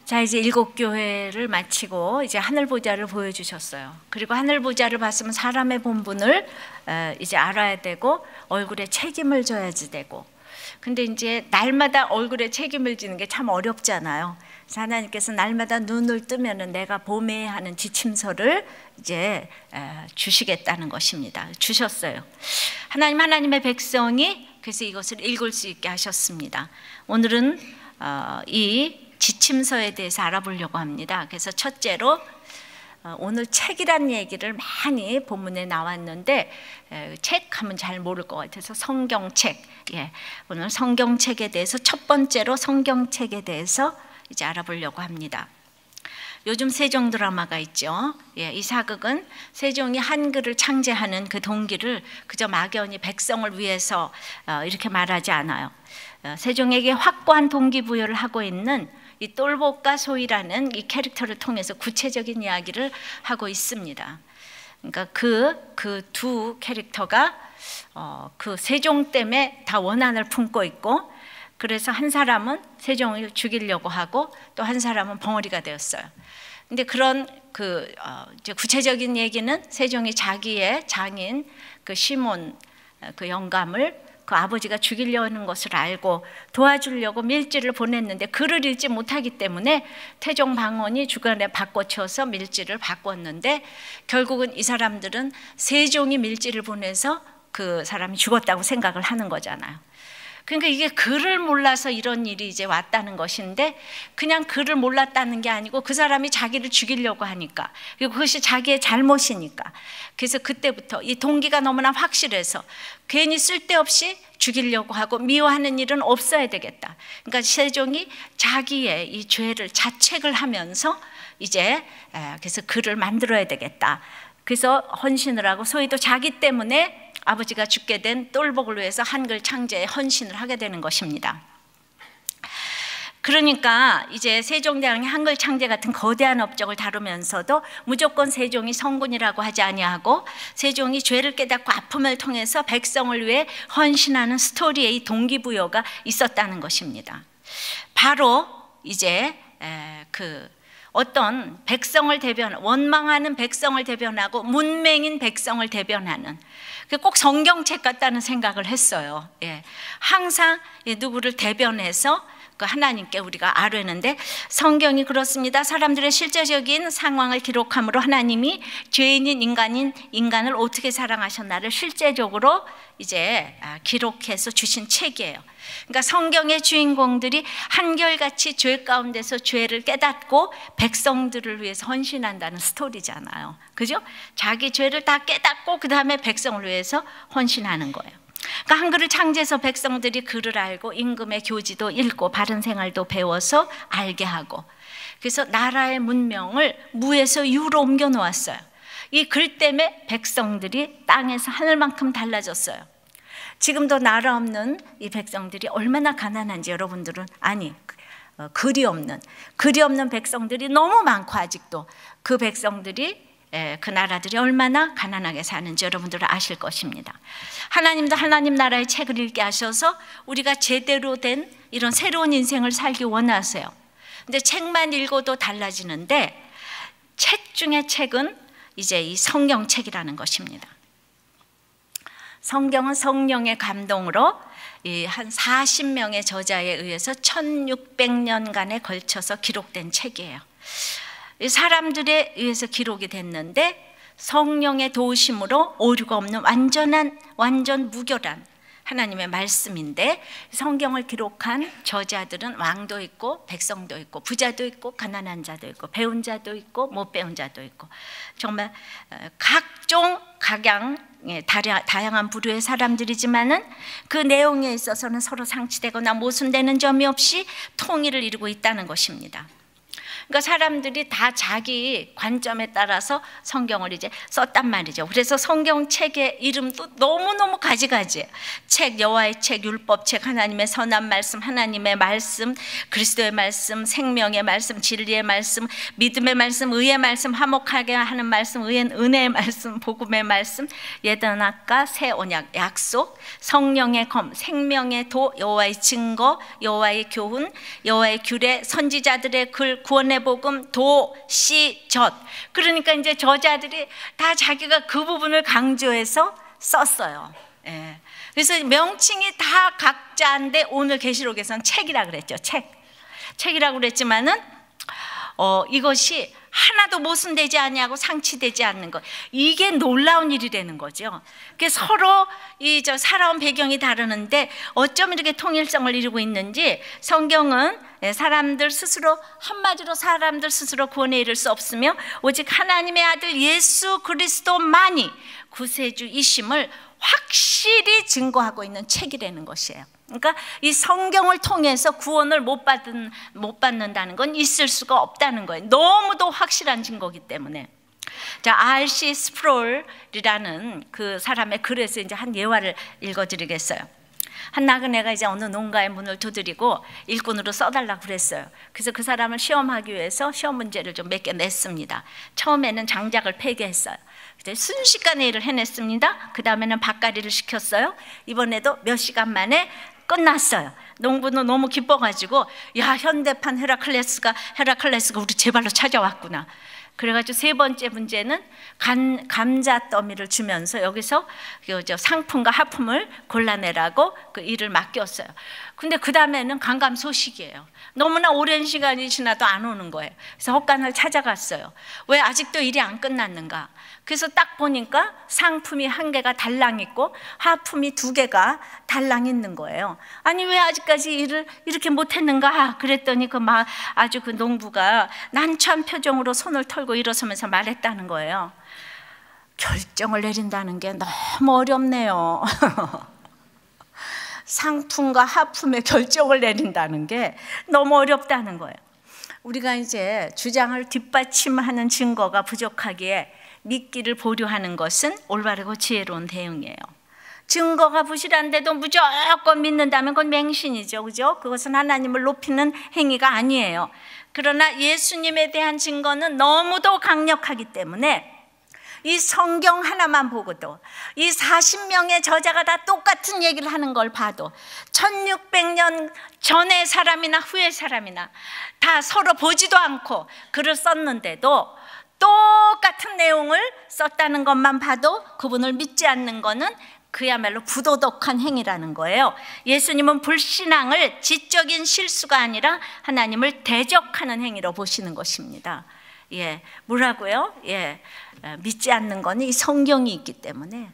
자, 이제 7교회를 마치고 이제 하늘보좌를 보여주셨어요. 그리고 하늘보좌를 봤으면 사람의 본분을 이제 알아야 되고 얼굴에 책임을 져야지 되고, 근데 이제 날마다 얼굴에 책임을 지는 게 참 어렵잖아요. 그래서 하나님께서 날마다 눈을 뜨면은 내가 보매야 하는 지침서를 이제 주시겠다는 것입니다. 주셨어요. 하나님의 백성이 그래서 이것을 읽을 수 있게 하셨습니다. 오늘은 이 지침서에 대해서 알아보려고 합니다. 그래서 첫째로 오늘 책이란 얘기를 많이 본문에 나왔는데 책 하면 잘 모를 것 같아서 성경책, 오늘 성경책에 대해서 첫 번째로 성경책에 대해서 이제 알아보려고 합니다. 요즘 세종 드라마가 있죠. 이 사극은 세종이 한글을 창제하는 그 동기를 그저 막연히 백성을 위해서 이렇게 말하지 않아요. 세종에게 확고한 동기부여를 하고 있는 이 똘복과 소희라는 이 캐릭터를 통해서 구체적인 이야기를 하고 있습니다. 그러니까 그 두 캐릭터가 그 세종 때문에 다 원한을 품고 있고, 그래서 한 사람은 세종을 죽이려고 하고 또 한 사람은 벙어리가 되었어요. 근데 그런 이제 구체적인 얘기는 세종이 자기의 장인 그 시몬 그 영감을 그 아버지가 죽이려는 것을 알고 도와주려고 밀지를 보냈는데 글을 읽지 못하기 때문에 태종 방언이 주간에 바꿔쳐서 밀지를 바꿨는데, 결국은 이 사람들은 세종이 밀지를 보내서 그 사람이 죽었다고 생각을 하는 거잖아요. 그러니까 이게 글을 몰라서 이런 일이 이제 왔다는 것인데, 그냥 글을 몰랐다는 게 아니고 그 사람이 자기를 죽이려고 하니까, 그리고 그것이 자기의 잘못이니까, 그래서 그때부터 이 동기가 너무나 확실해서 괜히 쓸데없이 죽이려고 하고 미워하는 일은 없어야 되겠다. 그러니까 세종이 자기의 이 죄를 자책을 하면서 이제 그래서 글을 만들어야 되겠다. 그래서 헌신을 하고, 소희도 자기 때문에 아버지가 죽게 된 똘복을 위해서 한글 창제에 헌신을 하게 되는 것입니다. 그러니까 이제 세종대왕이 한글 창제 같은 거대한 업적을 다루면서도 무조건 세종이 성군이라고 하지 아니하고 세종이 죄를 깨닫고 아픔을 통해서 백성을 위해 헌신하는 스토리의 이 동기부여가 있었다는 것입니다. 바로 이제 어떤 백성을 원망하는 백성을 대변하고 문맹인 백성을 대변하는, 꼭 성경책 같다는 생각을 했어요. 항상 누구를 대변해서 그 하나님께 우리가 아뢰는데, 성경이 그렇습니다. 사람들의 실제적인 상황을 기록함으로 하나님이 죄인인 인간을 어떻게 사랑하셨나를 실제적으로 이제 기록해서 주신 책이에요. 그러니까 성경의 주인공들이 한결같이 죄 가운데서 죄를 깨닫고 백성들을 위해서 헌신한다는 스토리잖아요. 그죠? 자기 죄를 다 깨닫고 그 다음에 백성을 위해서 헌신하는 거예요. 그러니까 한글을 창제해서 백성들이 글을 알고 임금의 교지도 읽고 바른 생활도 배워서 알게 하고, 그래서 나라의 문명을 무에서 유로 옮겨 놓았어요. 이 글 때문에 백성들이 땅에서 하늘만큼 달라졌어요. 지금도 나라 없는 이 백성들이 얼마나 가난한지 여러분들은 글이 없는 백성들이 너무 많고, 아직도 그 백성들이 그 나라들이 얼마나 가난하게 사는지 여러분들은 아실 것입니다. 하나님도 하나님 나라의 책을 읽게 하셔서 우리가 제대로 된 이런 새로운 인생을 살기 원하세요. 근데 책만 읽어도 달라지는데, 책 중에 책은 이제 이 성경책이라는 것입니다. 성경은 성령의 감동으로 한 40명의 저자에 의해서 1600년간에 걸쳐서 기록된 책이에요. 사람들에 의해서 기록이 됐는데 성령의 도우심으로 오류가 없는 완전 무결한 하나님의 말씀인데, 성경을 기록한 저자들은 왕도 있고 백성도 있고 부자도 있고 가난한 자도 있고 배운 자도 있고 못 배운 자도 있고, 정말 각종 각양의 다양한 부류의 사람들이지만은 그 내용에 있어서는 서로 상치되거나 모순되는 점이 없이 통일을 이루고 있다는 것입니다. 그러니까 사람들이 다 자기 관점에 따라서 성경을 이제 썼단 말이죠. 그래서 성경책의 이름도 너무너무 가지가지예요. 책, 여호와의 책, 율법책, 하나님의 선한 말씀, 하나님의 말씀, 그리스도의 말씀, 생명의 말씀, 진리의 말씀, 믿음의 말씀, 의의 말씀, 화목하게 하는 말씀, 은혜의 말씀, 복음의 말씀, 예언학과, 새 언약, 약속, 성령의 검, 생명의 도, 여호와의 증거, 여호와의 교훈, 여호와의 규례, 선지자들의 글, 구원의 복음, 도, 시, 젖. 그러니까 이제 저자들이 다 자기가 그 부분을 강조해서 썼어요. 예. 그래서 명칭이 다 각자인데 오늘 계시록에서는 책이라 그랬죠. 책이라고 그랬지만은 이것이 하나도 모순되지 아니하고 상치되지 않는 것, 이게 놀라운 일이라는 거죠. 서로 살아온 배경이 다르는데 어쩜 이렇게 통일성을 이루고 있는지, 성경은 사람들 스스로, 한마디로 사람들 스스로 구원에 이를 수 없으며 오직 하나님의 아들 예수 그리스도만이 구세주이심을 확실히 증거하고 있는 책이라는 것이에요. 그러니까 이 성경을 통해서 구원을 못 받는다는 건 있을 수가 없다는 거예요. 너무도 확실한 증거이기 때문에. 자, R.C. 스프롤이라는 그 사람의 글에서 이제 한 예화를 읽어드리겠어요. 한 나그네가 이제 어느 농가의 문을 두드리고 일꾼으로 써달라고 그랬어요. 그래서 그 사람을 시험하기 위해서 시험 문제를 좀 몇 개 냈습니다. 처음에는 장작을 폐기했어요. 순식간에 일을 해냈습니다. 그 다음에는 밭갈이를 시켰어요. 이번에도 몇 시간 만에 끝났어요. 농부는 너무 기뻐가지고, 야, 현대판 헤라클레스가 우리 제발로 찾아왔구나. 그래가지고 세 번째 문제는 감자 더미를 주면서 여기서 상품과 하품을 골라내라고 그 일을 맡겼어요. 근데 그 다음에는 간감소식이에요. 너무나 오랜 시간이 지나도 안 오는 거예요. 그래서 헛간을 찾아갔어요. 왜 아직도 일이 안 끝났는가? 그래서 딱 보니까 상품이 1개가 달랑 있고 하품이 2개가 달랑 있는 거예요. 아니, 왜 아직까지 일을 이렇게 못했는가? 그랬더니 아주 그 농부가 난처한 표정으로 손을 털고 일어서면서 말했다는 거예요. 결정을 내린다는 게 너무 어렵네요. 상품과 하품의 결정을 내린다는 게 너무 어렵다는 거예요. 우리가 이제 주장을 뒷받침하는 증거가 부족하기에 믿기를 보류하는 것은 올바르고 지혜로운 대응이에요. 증거가 부실한데도 무조건 믿는다면 그건 맹신이죠. 그죠? 그것은 하나님을 높이는 행위가 아니에요. 그러나 예수님에 대한 증거는 너무도 강력하기 때문에 이 성경 하나만 보고도, 이 40명의 저자가 다 똑같은 얘기를 하는 걸 봐도, 1600년 전의 사람이나 후의 사람이나 다 서로 보지도 않고 글을 썼는데도 똑같은 내용을 썼다는 것만 봐도 그분을 믿지 않는 것은 그야말로 부도덕한 행위라는 거예요. 예수님은 불신앙을 지적인 실수가 아니라 하나님을 대적하는 행위로 보시는 것입니다. 예, 뭐라고요? 예, 믿지 않는 것은 이 성경이 있기 때문에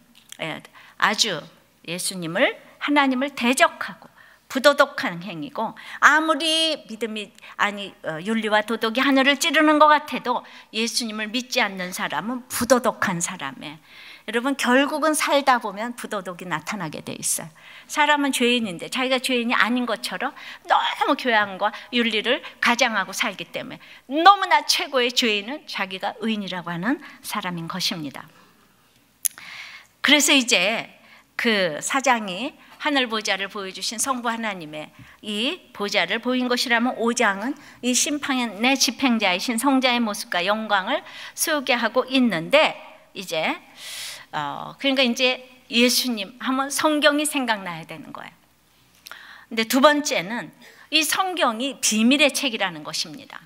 아주 예수님을, 하나님을 대적하고 부도덕한 행위고, 아무리 믿음이 윤리와 도덕이 하늘을 찌르는 것 같아도 예수님을 믿지 않는 사람은 부도덕한 사람이에요. 여러분, 결국은 살다 보면 부도덕이 나타나게 돼 있어요. 사람은 죄인인데 자기가 죄인이 아닌 것처럼 너무 교양과 윤리를 가장하고 살기 때문에 너무나 최고의 죄인은 자기가 의인이라고 하는 사람인 것입니다. 그래서 이제 그 사장이 하늘 보좌를 보여주신 성부 하나님의 이 보좌를 보인 것이라면 5장은 이 심판의 집행자이신 성자의 모습과 영광을 소개하고 있는데, 이제 그러니까 이제 예수님 하면 성경이 생각나야 되는 거예요. 근데 두 번째는 이 성경이 비밀의 책이라는 것입니다.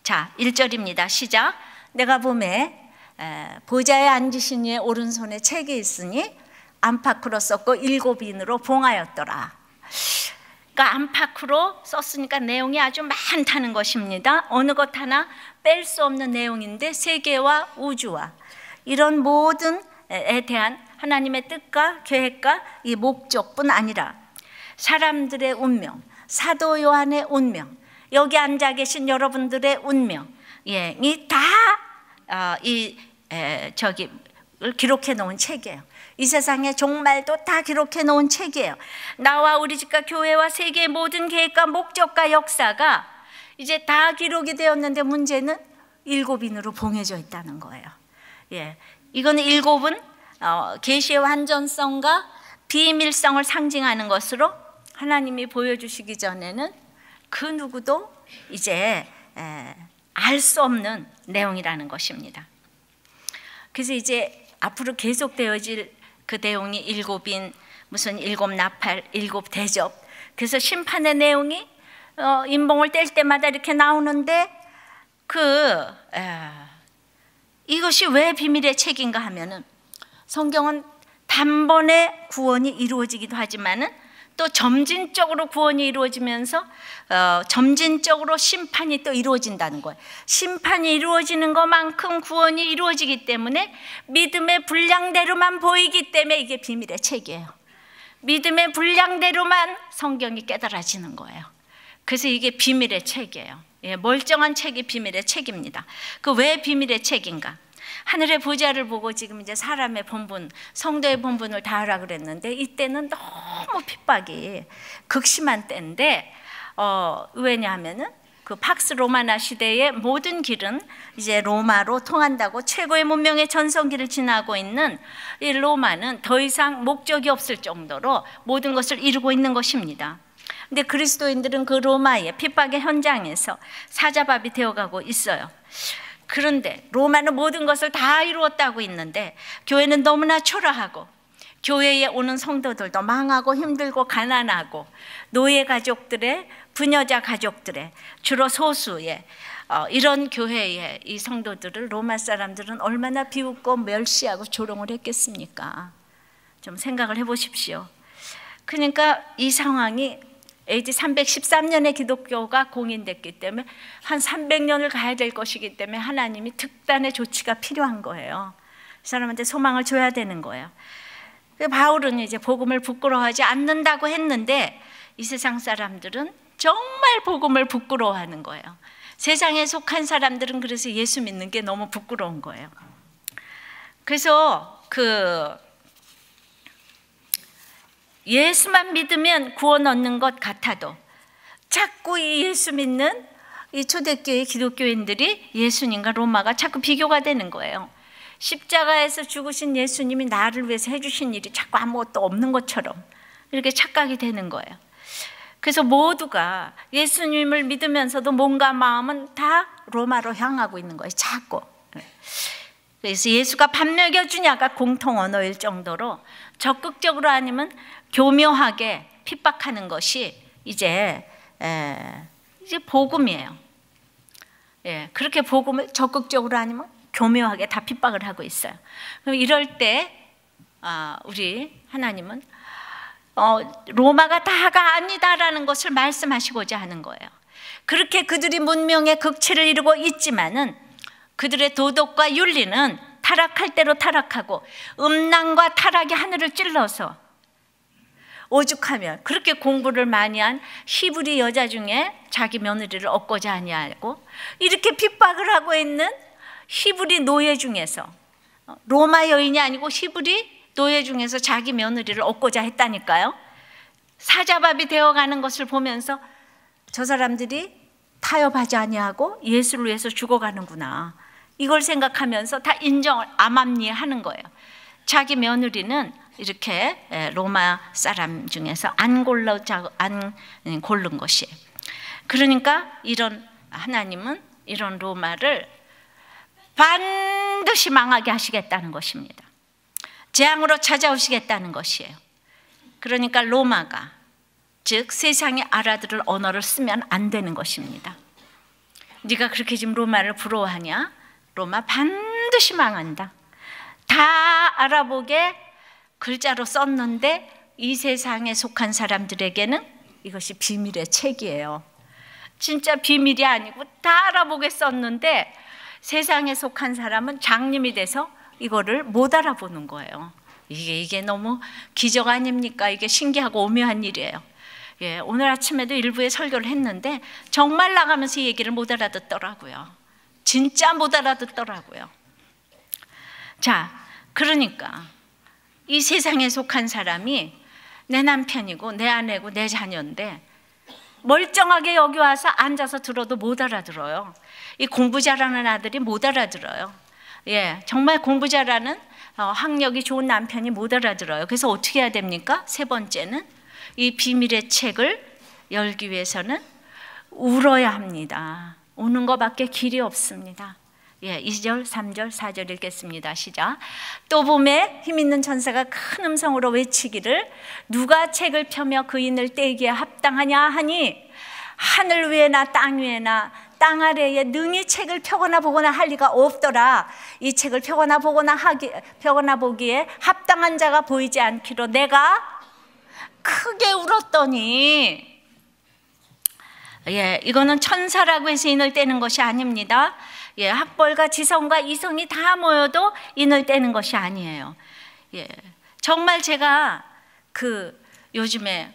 자, 1절입니다. 시작. 내가 보매 보좌에 앉으신 이의 오른손에 책이 있으니 안팎으로 썼고 7인으로 봉하였더라. 그러니까 안팎으로 썼으니까 내용이 아주 많다는 것입니다. 어느 것 하나 뺄 수 없는 내용인데 세계와 우주와 이런 모든에 대한 하나님의 뜻과 계획과 이 목적뿐 아니라 사람들의 운명, 사도 요한의 운명, 여기 앉아 계신 여러분들의 운명이 다 기록해 놓은 책이에요. 이 세상의 종말도 다 기록해 놓은 책이에요. 나와 우리 집과 교회와 세계의 모든 계획과 목적과 역사가 이제 다 기록이 되었는데 문제는 7인으로 봉해져 있다는 거예요. 예, 이거는 7은 계시의 완전성과 비밀성을 상징하는 것으로 하나님이 보여주시기 전에는 그 누구도 이제 알 수 없는 내용이라는 것입니다. 그래서 이제 앞으로 계속되어질 그 내용이 7인, 무슨 7나팔, 7대접, 그래서 심판의 내용이 인봉을 뗄 때마다 이렇게 나오는데 이것이 왜 비밀의 책인가 하면은 성경은 단번에 구원이 이루어지기도 하지만은 또 점진적으로 구원이 이루어지면서 점진적으로 심판이 또 이루어진다는 거예요. 심판이 이루어지는 것만큼 구원이 이루어지기 때문에 믿음의 분량대로만 보이기 때문에 이게 비밀의 책이에요. 믿음의 분량대로만 성경이 깨달아지는 거예요. 그래서 이게 비밀의 책이에요. 예, 멀쩡한 책이 비밀의 책입니다. 그 왜 비밀의 책인가? 하늘의 보좌를 보고 지금 이제 사람의 본분, 성도의 본분을 다 하라 그랬는데 이때는 너무 핍박이 극심한 때인데 왜냐하면은 그 팍스 로마나 시대의 모든 길은 이제 로마로 통한다고 최고의 문명의 전성기를 지나고 있는 이 로마는 더 이상 목적이 없을 정도로 모든 것을 이루고 있는 것입니다. 근데 그리스도인들은 그 로마의 핍박의 현장에서 사자밥이 되어가고 있어요. 그런데 로마는 모든 것을 다 이루었다고 있는데 교회는 너무나 초라하고 교회에 오는 성도들도 망하고 힘들고 가난하고 노예 가족들의 부녀자 가족들의 주로 소수의 이런 교회의 이 성도들을 로마 사람들은 얼마나 비웃고 멸시하고 조롱을 했겠습니까? 좀 생각을 해보십시오. 그러니까 이 상황이 AD 313년에 기독교가 공인됐기 때문에 한 300년을 가야 될 것이기 때문에 하나님이 특단의 조치가 필요한 거예요. 이 사람한테 소망을 줘야 되는 거예요. 바울은 이제 복음을 부끄러워하지 않는다고 했는데 이 세상 사람들은 정말 복음을 부끄러워하는 거예요. 세상에 속한 사람들은 그래서 예수 믿는 게 너무 부끄러운 거예요. 그래서 예수만 믿으면 구원 얻는 것 같아도 자꾸 이 예수 믿는 이 초대교회 기독교인들이 예수님과 로마가 자꾸 비교가 되는 거예요. 십자가에서 죽으신 예수님이 나를 위해서 해주신 일이 자꾸 아무것도 없는 것처럼 이렇게 착각이 되는 거예요. 그래서 모두가 예수님을 믿으면서도 몸과 마음은 다 로마로 향하고 있는 거예요. 자꾸. 그래서 예수가 밥 먹여주냐가 공통 언어일 정도로 적극적으로 아니면 교묘하게 핍박하는 것이 이제 복음이에요. 예, 그렇게 복음을 적극적으로 아니면 교묘하게 다 핍박을 하고 있어요. 그럼 이럴 때 우리 하나님은 로마가 다가 아니다라는 것을 말씀하시고자 하는 거예요. 그렇게 그들이 문명의 극치를 이루고 있지만은 그들의 도덕과 윤리는 타락할 대로 타락하고 음란과 타락이 하늘을 찔러서 오죽하면 그렇게 공부를 많이 한 히브리 여자 중에 자기 며느리를 얻고자 하냐고 이렇게 핍박을 하고 있는 히브리 노예 중에서 로마 여인이 아니고 히브리 노예 중에서 자기 며느리를 얻고자 했다니까요. 사자밥이 되어가는 것을 보면서 저 사람들이 타협하지 아니하고 예수를 위해서 죽어가는구나 이걸 생각하면서 다 인정을 암암리하는 거예요. 자기 며느리는 이렇게 로마 사람 중에서 안 고른 것이에요. 그러니까 이런 하나님은 이런 로마를 반드시 망하게 하시겠다는 것입니다. 재앙으로 찾아오시겠다는 것이에요. 그러니까 로마가 즉 세상이 알아들을 언어를 쓰면 안 되는 것입니다. 네가 그렇게 지금 로마를 부러워하냐? 로마 반드시 망한다. 다 알아보게 글자로 썼는데 이 세상에 속한 사람들에게는 이것이 비밀의 책이에요. 진짜 비밀이 아니고 다 알아보게 썼는데 세상에 속한 사람은 장님이 돼서 이거를 못 알아보는 거예요. 이게 너무 기적 아닙니까? 이게 신기하고 오묘한 일이에요. 예, 오늘 아침에도 일부에 설교를 했는데 정말 나가면서 이 얘기를 못 알아듣더라고요. 진짜 못 알아듣더라고요. 자, 그러니까 이 세상에 속한 사람이 내 남편이고 내 아내고 내 자녀인데 멀쩡하게 여기 와서 앉아서 들어도 못 알아들어요. 이 공부 잘하는 아들이 못 알아들어요. 예, 정말 공부 잘하는 학력이 좋은 남편이 못 알아들어요. 그래서 어떻게 해야 됩니까? 세 번째는 이 비밀의 책을 열기 위해서는 울어야 합니다. 우는 것밖에 길이 없습니다. 예, 2절, 3절, 4절 읽겠습니다. 시작. 또 봄에 힘있는 천사가 큰 음성으로 외치기를 누가 책을 펴며 그 인을 떼기에 합당하냐 하니 하늘 위에나 땅 위에나 땅 아래에 능히 책을 펴거나 보거나 할 리가 없더라. 이 책을 펴거나 보기에 합당한 자가 보이지 않기로 내가 크게 울었더니, 예, 이거는 천사라고 해서 인을 떼는 것이 아닙니다. 예, 학벌과 지성과 이성이 다 모여도 인을 떼는 것이 아니에요. 예, 정말 제가 요즘에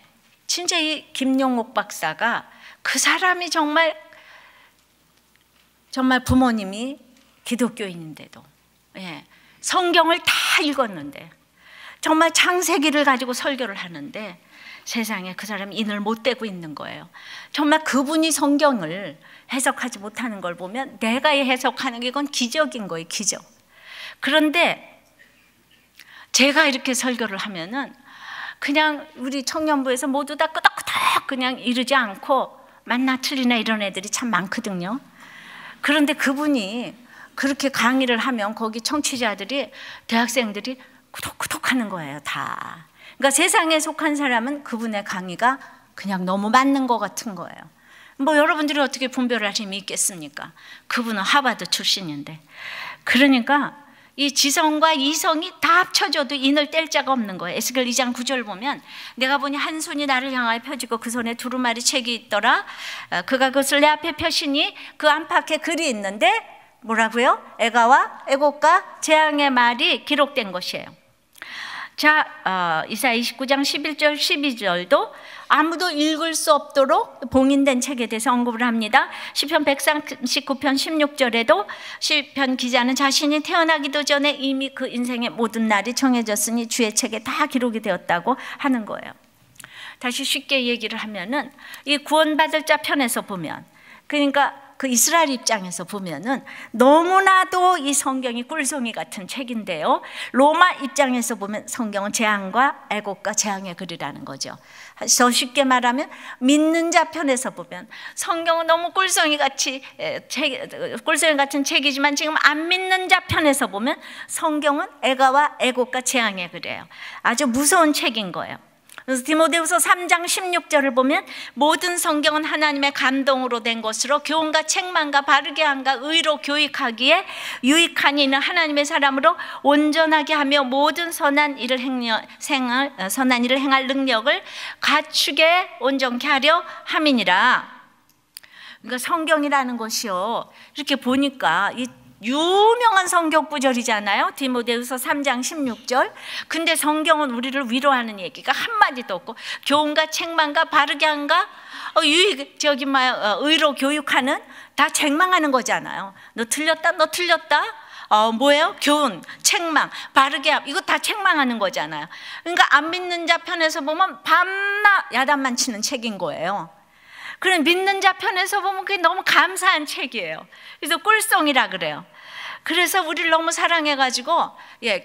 진짜 이 김용옥 박사가 그 사람이 정말 부모님이 기독교인인데도, 예, 성경을 다 읽었는데 정말 창세기를 가지고 설교를 하는데 세상에 그 사람이 인을 못 떼고 있는 거예요. 정말 그분이 성경을 해석하지 못하는 걸 보면 내가 해석하는 게 이건 기적인 거예요, 기적. 그런데 제가 이렇게 설교를 하면은 그냥 우리 청년부에서 모두 다 끄덕끄덕 그냥 이러지 않고 맞나 틀리나 이런 애들이 참 많거든요. 그런데 그분이 그렇게 강의를 하면 거기 청취자들이, 대학생들이 구독구독 하는 거예요, 다. 그러니까 세상에 속한 사람은 그분의 강의가 그냥 너무 맞는 것 같은 거예요. 뭐 여러분들이 어떻게 분별할 힘이 있겠습니까? 그분은 하버드 출신인데. 그러니까 이 지성과 이성이 다 합쳐져도 인을 뗄 자가 없는 거예요. 에스겔 2장 9절 보면 내가 보니 한 손이 나를 향하여 펴지고 그 손에 두루마리 책이 있더라. 그가 그것을 내 앞에 펴시니 그 안팎에 글이 있는데 뭐라고요? 애가와 애곡과 재앙의 말이 기록된 것이에요. 자, 이사야 29장 11절 12절도 아무도 읽을 수 없도록 봉인된 책에 대해서 언급을 합니다. 시편 139편 16절에도 시편 기자는 자신이 태어나기도 전에 이미 그 인생의 모든 날이 정해졌으니 주의 책에 다 기록이 되었다고 하는 거예요. 다시 쉽게 얘기를 하면은 이 구원받을 자 편에서 보면, 그러니까 그 이스라엘 입장에서 보면은 너무나도 이 성경이 꿀송이 같은 책인데요, 로마 입장에서 보면 성경은 재앙과 애곡과 재앙의 글이라는 거죠. 더 쉽게 말하면 믿는 자 편에서 보면 성경은 너무 꿀송이 같은 책이지만 지금 안 믿는 자 편에서 보면 성경은 애가와 애곡과 재앙의 글이에요. 아주 무서운 책인 거예요. 그래서 디모데후서 3장 16절을 보면 모든 성경은 하나님의 감동으로 된 것으로 교훈과 책망과 바르게 함과 의로 교육하기에 유익하니 이는 하나님의 사람으로 온전하게 하며 모든 선한 일을 행할 능력을 갖추게 온전케 하려 함이니라. 그러니까 성경이라는 것이요, 이렇게 보니까 이 유명한 성경 구절이잖아요. 디모데후서 3장 16절. 근데 성경은 우리를 위로하는 얘기가 한마디도 없고 교훈과 책망과 바르게 함과 의로 교육하는, 다 책망하는 거잖아요. 너 틀렸다, 너 틀렸다. 뭐예요? 교훈, 책망, 바르게 함, 이거 다 책망하는 거잖아요. 그러니까 안 믿는 자 편에서 보면 밤낮 야단만 치는 책인 거예요. 그럼 믿는 자 편에서 보면 그게 너무 감사한 책이에요. 그래서 꿀송이라 그래요. 그래서 우리를 너무 사랑해가지고, 예,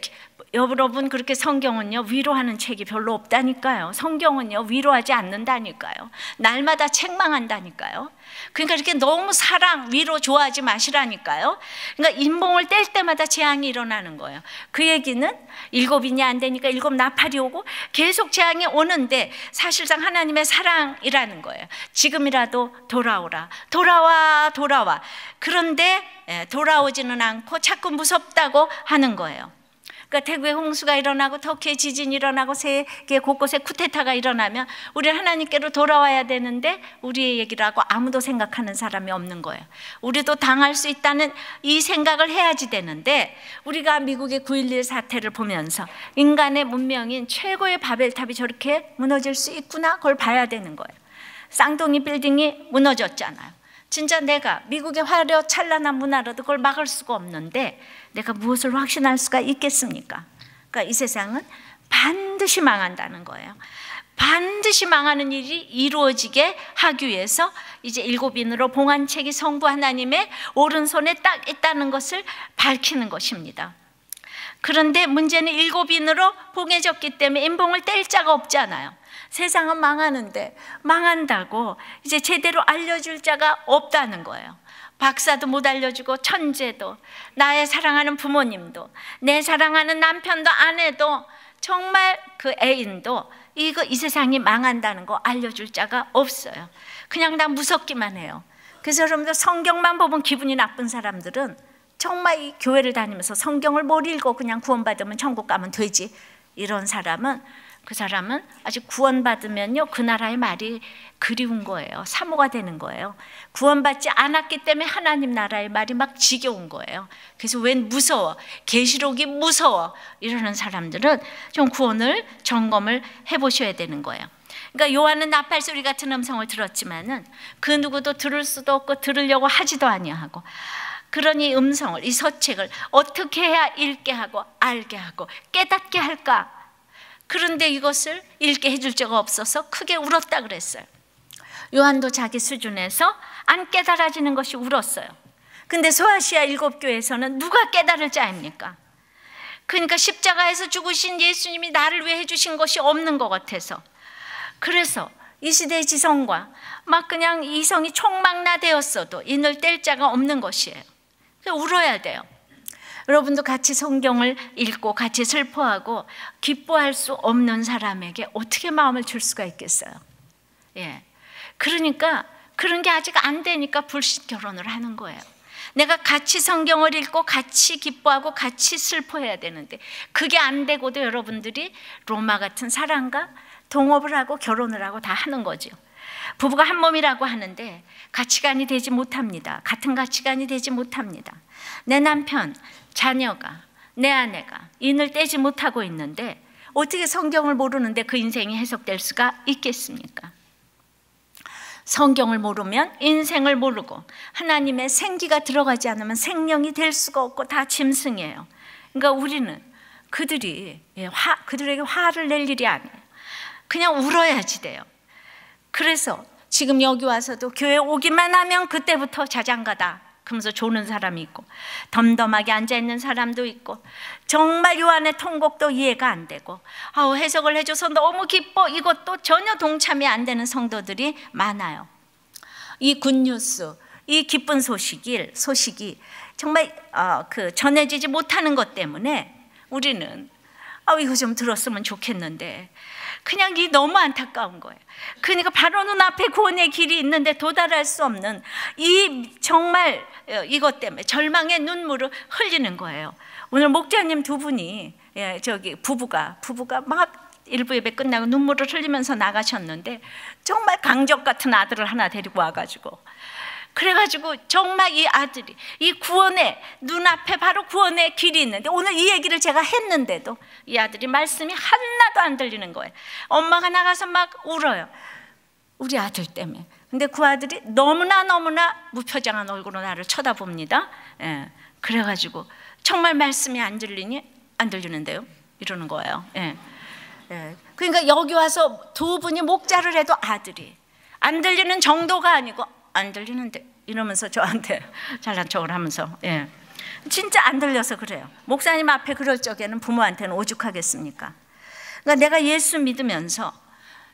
여러분 그렇게 성경은요 위로하는 책이 별로 없다니까요. 성경은요 위로하지 않는다니까요. 날마다 책망한다니까요. 그러니까 이렇게 너무 사랑, 위로 좋아하지 마시라니까요. 그러니까 인봉을 뗄 때마다 재앙이 일어나는 거예요. 그 얘기는 7인이 안 되니까 7 나팔이 오고 계속 재앙이 오는데 사실상 하나님의 사랑이라는 거예요. 지금이라도 돌아오라, 돌아와. 그런데 돌아오지는 않고 자꾸 무섭다고 하는 거예요. 그러니까 태국에 홍수가 일어나고 터키에 지진이 일어나고 세계 곳곳에 쿠데타가 일어나면 우리 하나님께로 돌아와야 되는데 우리의 얘기를 하고 아무도 생각하는 사람이 없는 거예요. 우리도 당할 수 있다는 이 생각을 해야지 되는데, 우리가 미국의 9.11 사태를 보면서 인간의 문명인 최고의 바벨탑이 저렇게 무너질 수 있구나, 그걸 봐야 되는 거예요. 쌍둥이 빌딩이 무너졌잖아요. 진짜 내가 미국의 화려 찬란한 문화라도 그걸 막을 수가 없는데 내가 무엇을 확신할 수가 있겠습니까? 그러니까 이 세상은 반드시 망한다는 거예요. 반드시 망하는 일이 이루어지게 하기 위해서 이제 7인으로 봉안책이 성부 하나님의 오른손에 딱 있다는 것을 밝히는 것입니다. 그런데 문제는 7인으로 봉해졌기 때문에 인봉을 뗄 자가 없잖아요. 세상은 망하는데 망한다고 이제 제대로 알려줄 자가 없다는 거예요. 박사도 못 알려주고 천재도, 나의 사랑하는 부모님도, 내 사랑하는 남편도, 아내도, 정말 그 애인도 이 세상이 망한다는 거 알려줄 자가 없어요. 그냥 다 무섭기만 해요. 그래서 여러분들 성경만 보면 기분이 나쁜 사람들은 정말 이 교회를 다니면서 성경을 못 읽고 그냥 구원받으면 천국 가면 되지, 이런 사람은, 그 사람은 아직 구원받으면요 그 나라의 말이 그리운 거예요. 사모가 되는 거예요. 구원받지 않았기 때문에 하나님 나라의 말이 막 지겨운 거예요. 그래서 웬 무서워, 계시록이 무서워, 이러는 사람들은 좀 구원을 점검을 해보셔야 되는 거예요. 그러니까 요한은 나팔 소리 같은 음성을 들었지만은 그 누구도 들을 수도 없고 들으려고 하지도 아니하고, 그러니 음성을, 이 서책을 어떻게 해야 읽게 하고 알게 하고 깨닫게 할까? 그런데 이것을 읽게 해줄 자가 없어서 크게 울었다 그랬어요. 요한도 자기 수준에서 안 깨달아지는 것이 울었어요. 근데 소아시아 7교회에서는 누가 깨달을 자입니까? 그러니까 십자가에서 죽으신 예수님이 나를 위해 해주신 것이 없는 것 같아서, 그래서 이 시대의 지성과 막 그냥 이성이 총망라되었어도 인을 뗄 자가 없는 것이에요. 울어야 돼요. 여러분도 같이 성경을 읽고 같이 슬퍼하고 기뻐할 수 없는 사람에게 어떻게 마음을 줄 수가 있겠어요? 예. 그러니까 그런 게 아직 안 되니까 불신 결혼을 하는 거예요. 내가 같이 성경을 읽고 같이 기뻐하고 같이 슬퍼해야 되는데 그게 안 되고도 여러분들이 로마 같은 사람과 동업을 하고 결혼을 하고 다 하는 거죠. 부부가 한 몸이라고 하는데 가치관이 되지 못합니다. 같은 가치관이 되지 못합니다. 내 남편, 자녀가, 내 아내가 인을 떼지 못하고 있는데 어떻게 성경을 모르는데 그 인생이 해석될 수가 있겠습니까? 성경을 모르면 인생을 모르고 하나님의 생기가 들어가지 않으면 생명이 될 수가 없고 다 짐승이에요. 그러니까 우리는 그들에게 화를 낼 일이 아니에요. 그냥 울어야지 돼요. 그래서 지금 여기 와서도 교회 오기만 하면 그때부터 자장가다 그러면서 조는 사람이 있고, 덤덤하게 앉아있는 사람도 있고, 정말 요한의 통곡도 이해가 안 되고, 해석을 해줘서 너무 기뻐, 이것도 전혀 동참이 안 되는 성도들이 많아요. 이 굿뉴스, 이 기쁜 소식이 정말 전해지지 못하는 것 때문에 우리는 이거 좀 들었으면 좋겠는데 그냥 이 너무 안타까운 거예요. 그러니까 바로 눈앞에 구원의 길이 있는데 도달할 수 없는 이 정말 이것 때문에 절망의 눈물을 흘리는 거예요. 오늘 목자님 두 분이 부부가 막 일부 예배 끝나고 눈물을 흘리면서 나가셨는데 정말 강적 같은 아들을 하나 데리고 와가지고, 그래가지고 정말 이 아들이 이 구원의 눈앞에 바로 구원의 길이 있는데 오늘 이 얘기를 제가 했는데도 이 아들이 말씀이 하나도 안 들리는 거예요. 엄마가 나가서 막 울어요. 우리 아들 때문에. 근데 그 아들이 너무나 무표정한 얼굴로 나를 쳐다봅니다. 예. 그래가지고 정말 말씀이 안 들리는데요? 이러는 거예요. 예. 예. 그러니까 여기 와서 두 분이 목자를 해도 아들이 안 들리는 정도가 아니고 안 들리는데 이러면서 저한테 잘난 척을 하면서, 예. 진짜 안 들려서 그래요. 목사님 앞에 그럴 적에는 부모한테는 오죽하겠습니까? 그러니까 내가 예수 믿으면서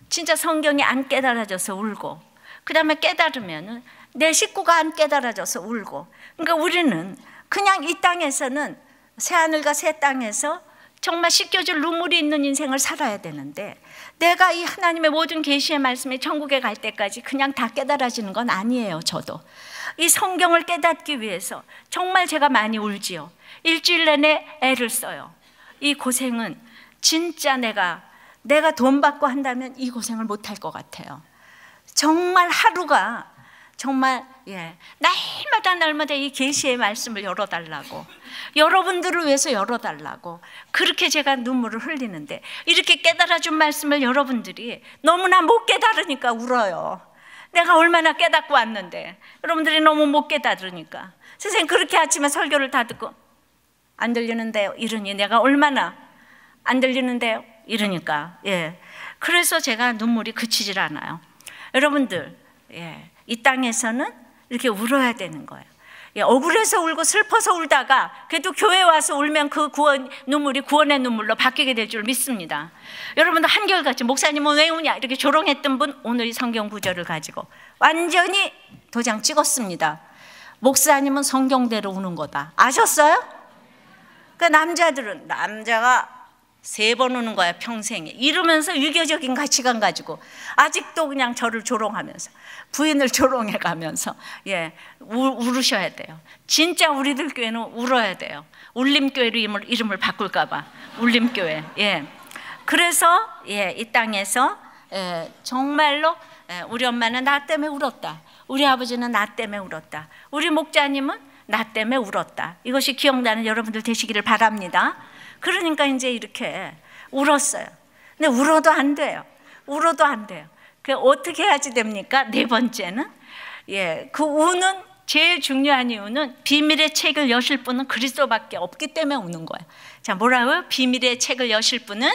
진짜 성경이 안 깨달아져서 울고, 그 다음에 깨달으면 내 식구가 안 깨달아져서 울고, 그러니까 우리는 그냥 이 땅에서는 새하늘과 새 땅에서 정말 씻겨줄 눈물이 있는 인생을 살아야 되는데, 내가 이 하나님의 모든 계시의 말씀이 천국에 갈 때까지 그냥 다 깨달아지는 건 아니에요. 저도 이 성경을 깨닫기 위해서 정말 제가 많이 울지요. 일주일 내내 애를 써요. 이 고생은 진짜 내가 돈 받고 한다면 이 고생을 못할 것 같아요. 정말 하루가 정말, 예, 날마다 이 계시의 말씀을 열어달라고, 여러분들을 위해서 열어달라고 그렇게 제가 눈물을 흘리는데, 이렇게 깨달아준 말씀을 여러분들이 너무나 못 깨달으니까 울어요. 내가 얼마나 깨닫고 왔는데 여러분들이 너무 못 깨달으니까. 선생님 그렇게 아침에 설교를 다 듣고 안 들리는데요 이러니 내가 얼마나 안 들리는데요 이러니까, 예. 그래서 제가 눈물이 그치질 않아요. 여러분들, 이 땅에서는 이렇게 울어야 되는 거예요. 억울해서 울고 슬퍼서 울다가 그래도 교회 와서 울면 그 눈물이 구원의 눈물로 바뀌게 될 줄 믿습니다. 여러분도 한결같이 목사님은 왜 우냐 이렇게 조롱했던 분 오늘 이 성경 구절을 가지고 완전히 도장 찍었습니다. 목사님은 성경대로 우는 거다. 아셨어요? 그러니까 남자가 3번 우는 거야 평생에. 이러면서 유교적인 가치관 가지고 아직도 그냥 저를 조롱하면서 부인을 조롱해 가면서 울으셔야 돼요. 진짜 우리들 교회는 울어야 돼요. 울림교회로 이름을 바꿀까 봐. 울림교회. 그래서 이 땅에서 정말로 우리 엄마는 나 때문에 울었다. 우리 아버지는 나 때문에 울었다. 우리 목자님은 나 때문에 울었다. 이것이 기억나는 여러분들 되시기를 바랍니다. 그러니까 이제 이렇게 울었어요. 근데 울어도 안 돼요. 울어도 안 돼요. 그 어떻게 해야지 됩니까? 4번째는 그 우는 제일 중요한 이유는 비밀의 책을 여실 분은 그리스도밖에 없기 때문에 우는 거예요. 자, 뭐라고요? 비밀의 책을 여실 분은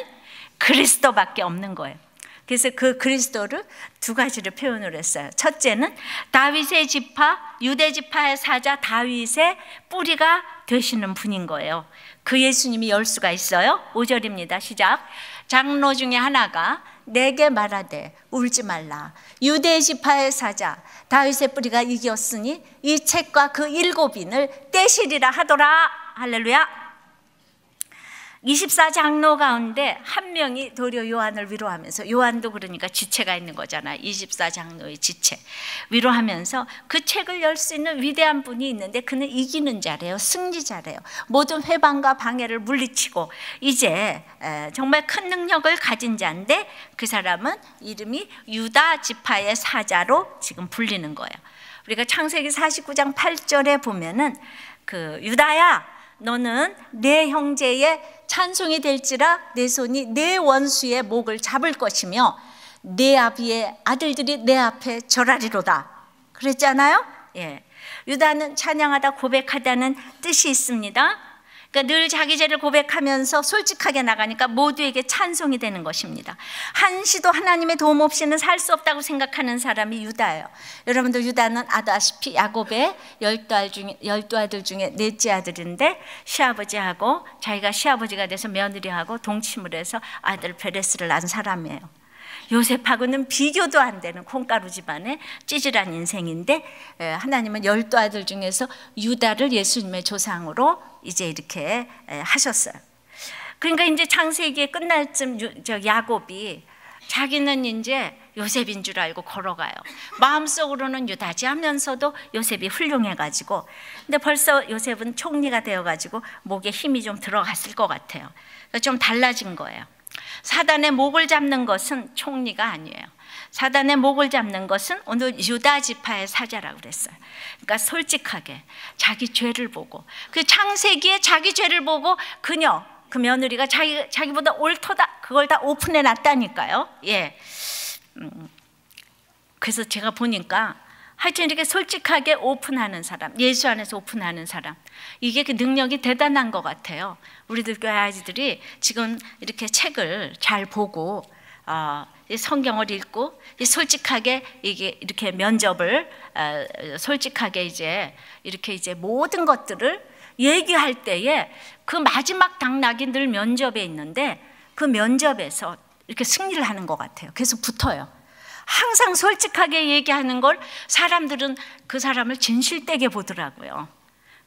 그리스도밖에 없는 거예요. 그래서 그 그리스도를 2가지로 표현을 했어요. 첫째는 다윗의 지파, 유대 지파의 사자 다윗의 뿌리가 되시는 분인 거예요. 그 예수님이 열 수가 있어요. 5절입니다. 시작. 장로 중에 하나가 내게 말하되 울지 말라. 유대 지파의 사자 다윗의 뿌리가 이겼으니 이 책과 그 7인을 떼시리라 하더라. 할렐루야. 24장로 가운데 한 명이 도리어 요한을 위로하면서, 요한도 그러니까 지체가 있는 거잖아요. 24장로의 지체 위로하면서 그 책을 열 수 있는 위대한 분이 있는데 그는 이기는 자래요. 승리자래요. 모든 회방과 방해를 물리치고 이제 정말 큰 능력을 가진 자인데 그 사람은 이름이 유다 지파의 사자로 지금 불리는 거예요. 우리가 창세기 49장 8절에 보면은 그 유다야 너는 내 형제의 찬송이 될지라 내 손이 내 원수의 목을 잡을 것이며 내 아비의 아들들이 내 앞에 절하리로다 그랬잖아요. 유다는 찬양하다 고백하다는 뜻이 있습니다. 그러니까 늘 자기 죄를 고백하면서 솔직하게 나가니까 모두에게 찬송이 되는 것입니다. 한시도 하나님의 도움 없이는 살 수 없다고 생각하는 사람이 유다예요. 여러분들 유다는 아다시피 야곱의 12아들 중에 넷째 아들인데 시아버지하고 자기가 시아버지가 돼서 며느리하고 동침을 해서 아들 베레스를 낳은 사람이에요. 요셉하고는 비교도 안 되는 콩가루 집안의 찌질한 인생인데 하나님은 12아들 중에서 유다를 예수님의 조상으로 이제 이렇게 하셨어요. 그러니까 이제 창세기에 끝날 쯤 야곱이 자기는 이제 요셉인 줄 알고 걸어가요. 마음속으로는 유다지 하면서도 요셉이 훌륭해가지고, 근데 벌써 요셉은 총리가 되어가지고 목에 힘이 좀 들어갔을 것 같아요. 그러니까 좀 달라진 거예요. 사단의 목을 잡는 것은 총리가 아니에요. 사단의 목을 잡는 것은 오늘 유다 지파의 사자라고 그랬어요. 그러니까 솔직하게 자기 죄를 보고, 그 창세기에 자기 죄를 보고 그 며느리가 자기보다 옳도다 그걸 다 오픈해 놨다니까요. 그래서 제가 보니까 하여튼 이렇게 솔직하게 오픈하는 사람, 예수 안에서 오픈하는 사람, 이게 그 능력이 대단한 것 같아요. 우리들 교회 아이들이 지금 이렇게 책을 잘 보고 성경을 읽고 솔직하게 이렇게 면접을 솔직하게 이제 모든 것들을 얘기할 때에 그 마지막 당락이 늘 면접에 있는데 그 면접에서 이렇게 승리를 하는 것 같아요. 그래서 붙어요. 항상 솔직하게 얘기하는 걸 사람들은 그 사람을 진실되게 보더라고요.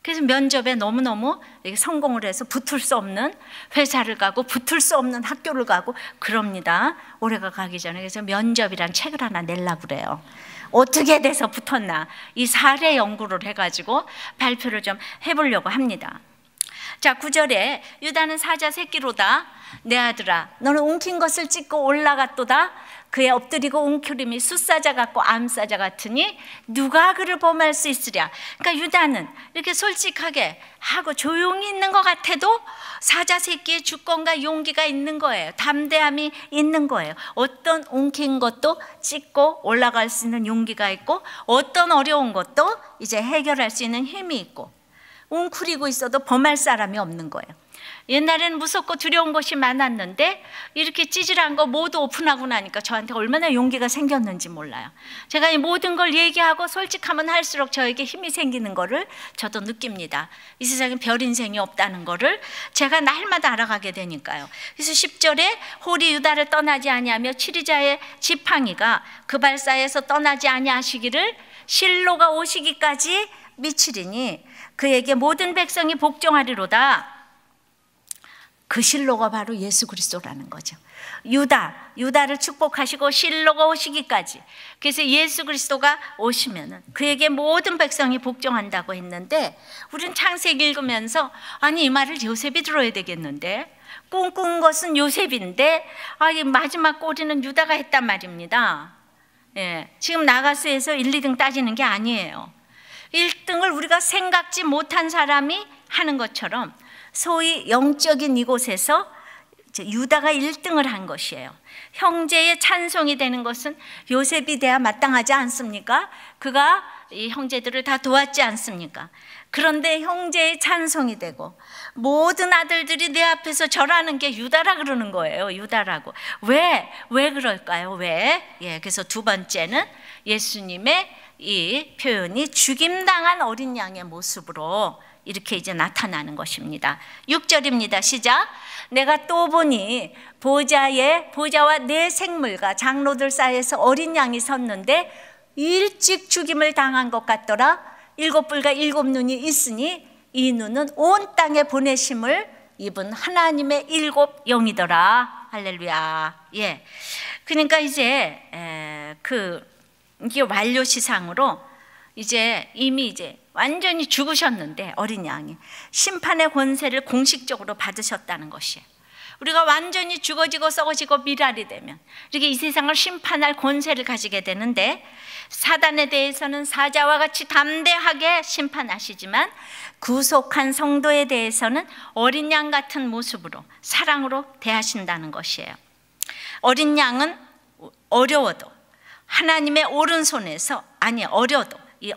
그래서 면접에 너무너무 성공을 해서 붙을 수 없는 회사를 가고 붙을 수 없는 학교를 가고 그럽니다. 올해가 가기 전에. 그래서 면접이란 책을 하나 내려고 그래요. 어떻게 돼서 붙었나 이 사례 연구를 해가지고 발표를 좀 해보려고 합니다. 자, 9절에 유다는 사자 새끼로다. 내 아들아 너는 웅킨 것을 찢고 올라갔도다. 그의 엎드리고 웅크림이 숫사자 같고 암사자 같으니 누가 그를 범할 수 있으랴. 그러니까 유다는 이렇게 솔직하게 하고 조용히 있는 것 같아도 사자 새끼의 주권과 용기가 있는 거예요. 담대함이 있는 거예요. 어떤 웅킨 것도 찢고 올라갈 수 있는 용기가 있고 어떤 어려운 것도 이제 해결할 수 있는 힘이 있고 웅크리고 있어도 범할 사람이 없는 거예요. 옛날에는 무섭고 두려운 것이 많았는데 이렇게 찌질한 거 모두 오픈하고 나니까 저한테 얼마나 용기가 생겼는지 몰라요. 제가 이 모든 걸 얘기하고 솔직하면 할수록 저에게 힘이 생기는 거를 저도 느낍니다. 이 세상에 별 인생이 없다는 거를 제가 날마다 알아가게 되니까요. 그래서 10절에 홀이 유다를 떠나지 아니하며 치리자의 지팡이가 그 발사에서 떠나지 아니하시기를 실로가 오시기까지 미치리니 그에게 모든 백성이 복종하리로다. 그 실로가 바로 예수 그리스도라는 거죠. 유다를 축복하시고 실로가 오시기까지. 그래서 예수 그리스도가 오시면은 그에게 모든 백성이 복종한다고 했는데, 우리는 창세기 읽으면서 아니 이 말을 요셉이 들어야 되겠는데, 꿈꾼 것은 요셉인데 이 마지막 꼬리는 유다가 했단 말입니다. 예, 지금 나가수에서 1, 2등 따지는 게 아니에요. 1등을 우리가 생각지 못한 사람이 하는 것처럼 소위 영적인 이곳에서 유다가 1등을 한 것이에요. 형제의 찬송이 되는 것은 요셉이 돼야 마땅하지 않습니까? 그가 이 형제들을 다 도왔지 않습니까? 그런데 형제의 찬송이 되고 모든 아들들이 내 앞에서 절하는 게 유다라 그러는 거예요. 유다라고. 왜 그럴까요? 왜? 예, 그래서 두 번째는 예수님의 이 표현이 죽임당한 어린 양의 모습으로 이렇게 이제 나타나는 것입니다. 6절입니다. 시작. 내가 또 보니 보좌와 네 생물과 장로들 사이에서 어린 양이 섰는데 일찍 죽임을 당한 것 같더라. 7뿔과 7눈이 있으니 이 눈은 온 땅에 보내심을 입은 하나님의 7 영이더라. 할렐루야. 예. 그러니까 이제 이게 완료 시상으로 이미 완전히 죽으셨는데 어린 양이 심판의 권세를 공식적으로 받으셨다는 것이에요. 우리가 완전히 죽어지고 썩어지고 미랄이 되면 이렇게 이 세상을 심판할 권세를 가지게 되는데, 사단에 대해서는 사자와 같이 담대하게 심판하시지만 구속한 성도에 대해서는 어린 양 같은 모습으로 사랑으로 대하신다는 것이에요. 어린 양은 어려워도 하나님의 오른손에서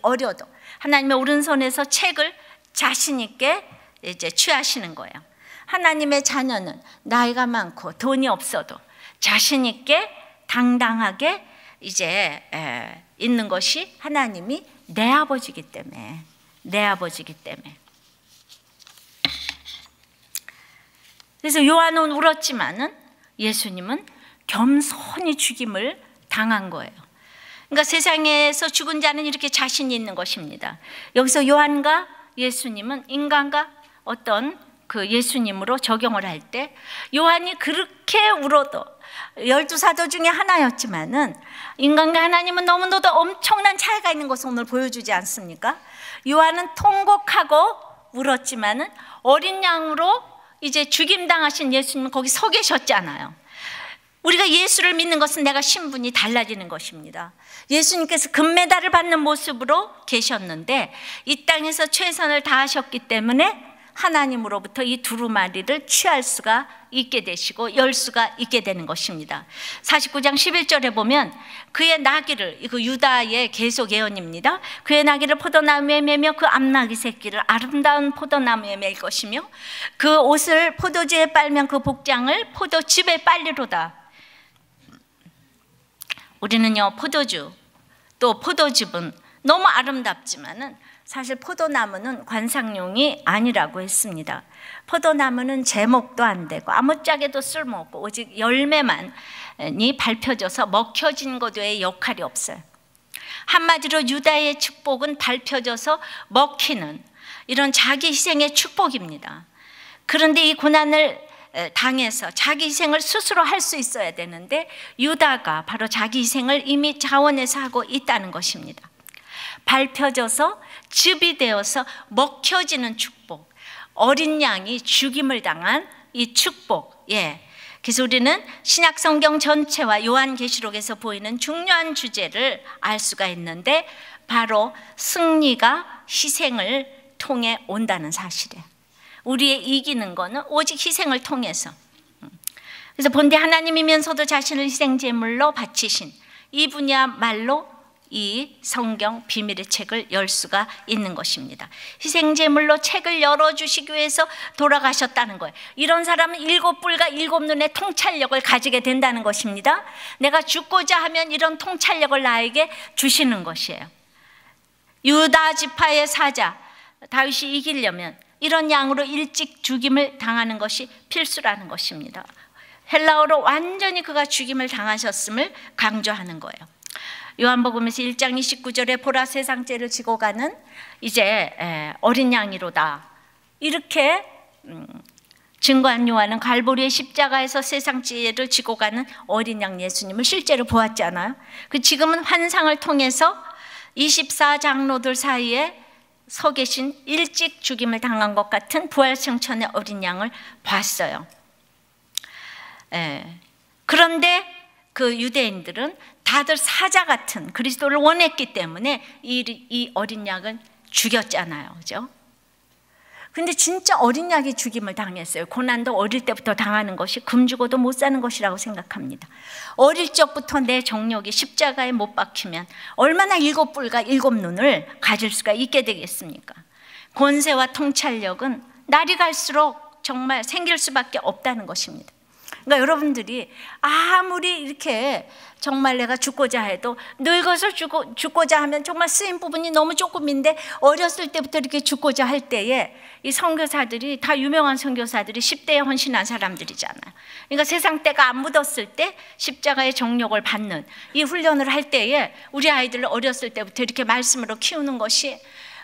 어려도 하나님의 오른손에서 책을 자신 있게 이제 취하시는 거예요. 하나님의 자녀는 나이가 많고 돈이 없어도 자신 있게 당당하게 이제 있는 것이 하나님이 내 아버지이기 때문에. 그래서 요한은 울었지만은 예수님은 겸손히 죽임을 당한 거예요. 그러니까 세상에서 죽은 자는 이렇게 자신이 있는 것입니다. 여기서 요한과 예수님은 인간과 어떤 그 예수님으로 적용을 할 때, 요한이 그렇게 울어도 12사도 중에 하나였지만은 인간과 하나님은 너무나도 엄청난 차이가 있는 것을 오늘 보여주지 않습니까? 요한은 통곡하고 울었지만은 어린 양으로 이제 죽임당하신 예수님은 거기 서 계셨잖아요. 우리가 예수를 믿는 것은 내가 신분이 달라지는 것입니다. 예수님께서 금메달을 받는 모습으로 계셨는데 이 땅에서 최선을 다하셨기 때문에 하나님으로부터 이 두루마리를 취할 수가 있게 되시고 열 수가 있게 되는 것입니다. 49장 11절에 보면 그의 나귀를, 이거 유다의 계속 예언입니다. 그의 나귀를 포도나무에 매며 그 암나귀 새끼를 아름다운 포도나무에 맬 것이며 그 옷을 포도주에 빨면 그 복장을 포도즙에 빨리로다. 우리는요, 포도주 또 포도즙은 너무 아름답지만은 사실 포도나무는 관상용이 아니라고 했습니다. 포도나무는 제목도 안 되고 아무짝에도 쓸모없고 오직 열매만이 밟혀져서 먹혀진 것 외에 역할이 없어요. 한마디로 유다의 축복은 밟혀져서 먹히는 이런 자기 희생의 축복입니다. 그런데 이 고난을 당해서 자기 희생을 스스로 할 수 있어야 되는데 유다가 바로 자기 희생을 이미 자원해서 하고 있다는 것입니다. 밟혀져서 즙이 되어서 먹혀지는 축복, 어린 양이 죽임을 당한 이 축복. 그래서 우리는 신약 성경 전체와 요한계시록에서 보이는 중요한 주제를 알 수가 있는데 바로 승리가 희생을 통해 온다는 사실이에요. 우리의 이기는 거는 오직 희생을 통해서. 그래서 본디 하나님이면서도 자신을 희생제물로 바치신 이분이야말로 이 성경 비밀의 책을 열 수가 있는 것입니다. 희생제물로 책을 열어주시기 위해서 돌아가셨다는 거예요. 이런 사람은 7뿔과 7눈의 통찰력을 가지게 된다는 것입니다. 내가 죽고자 하면 이런 통찰력을 나에게 주시는 것이에요. 유다 지파의 사자 다윗이 이기려면 이런 양으로 일찍 죽임을 당하는 것이 필수라는 것입니다. 헬라어로 완전히 그가 죽임을 당하셨음을 강조하는 거예요. 요한복음에서 1장 29절에 보라 세상 죄를 지고 가는 이제 어린 양이로다, 이렇게 증거한 요한은 갈보리의 십자가에서 세상 죄를 지고 가는 어린 양 예수님을 실제로 보았잖아요. 지금은 환상을 통해서 24장로들 사이에 서 계신 일찍 죽임을 당한 것 같은 부활승천의 어린 양을 봤어요. 그런데 그 유대인들은 다들 사자 같은 그리스도를 원했기 때문에 이 어린 양을 죽였잖아요. 그죠? 근데 진짜 어린 양이 죽임을 당했어요. 고난도 어릴 때부터 당하는 것이 금 주고도 못 사는 것이라고 생각합니다. 어릴 적부터 내 정욕이 십자가에 못 박히면 얼마나 7뿔과 7눈을 가질 수가 있게 되겠습니까? 권세와 통찰력은 날이 갈수록 정말 생길 수밖에 없다는 것입니다. 그러니까 여러분들이 아무리 이렇게 정말 내가 죽고자 해도 늙어서 죽고자 하면 정말 쓰임 부분이 너무 조금인데, 어렸을 때부터 이렇게 죽고자 할 때에 이 선교사들이 다 유명한 선교사들이 10대에 헌신한 사람들이잖아요. 그러니까 세상 때가 안 묻었을 때 십자가의 정욕을 받는 이 훈련을 할 때에 우리 아이들을 어렸을 때부터 이렇게 말씀으로 키우는 것이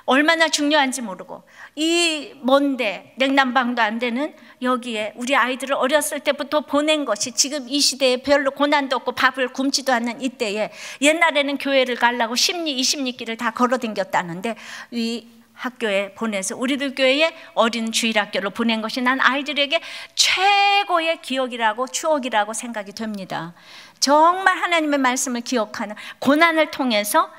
얼마나 중요한지 모르고, 이 먼데 냉난방도 안 되는 여기에 우리 아이들을 어렸을 때부터 보낸 것이 지금 이 시대에 별로 고난도 없고 밥을 굶지도 않는 이때에, 옛날에는 교회를 가려고 10리 20리 길을 다 걸어 댕겼다는데 이 학교에 보내서 우리들 교회에 어린 주일학교를 보낸 것이 난 아이들에게 최고의 기억이라고 추억이라고 생각이 됩니다. 정말 하나님의 말씀을 기억하는, 고난을 통해서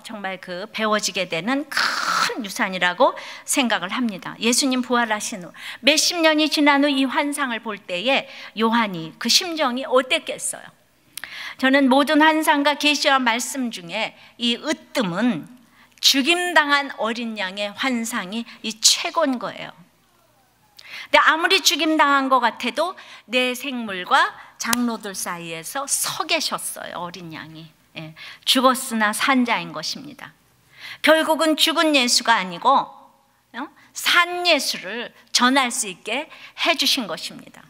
정말 배워지게 되는 큰 유산이라고 생각을 합니다. 예수님 부활하신 후 몇십 년이 지난 후 이 환상을 볼 때에 요한이 그 심정이 어땠겠어요? 저는 모든 환상과 계시와 말씀 중에 이 으뜸은 죽임당한 어린 양의 환상이 이 최고인 거예요. 근데 아무리 죽임당한 것 같아도 내 생물과 장로들 사이에서 서 계셨어요. 어린 양이. 죽었으나 산 자인 것입니다. 결국은 죽은 예수가 아니고 산 예수를 전할 수 있게 해주신 것입니다.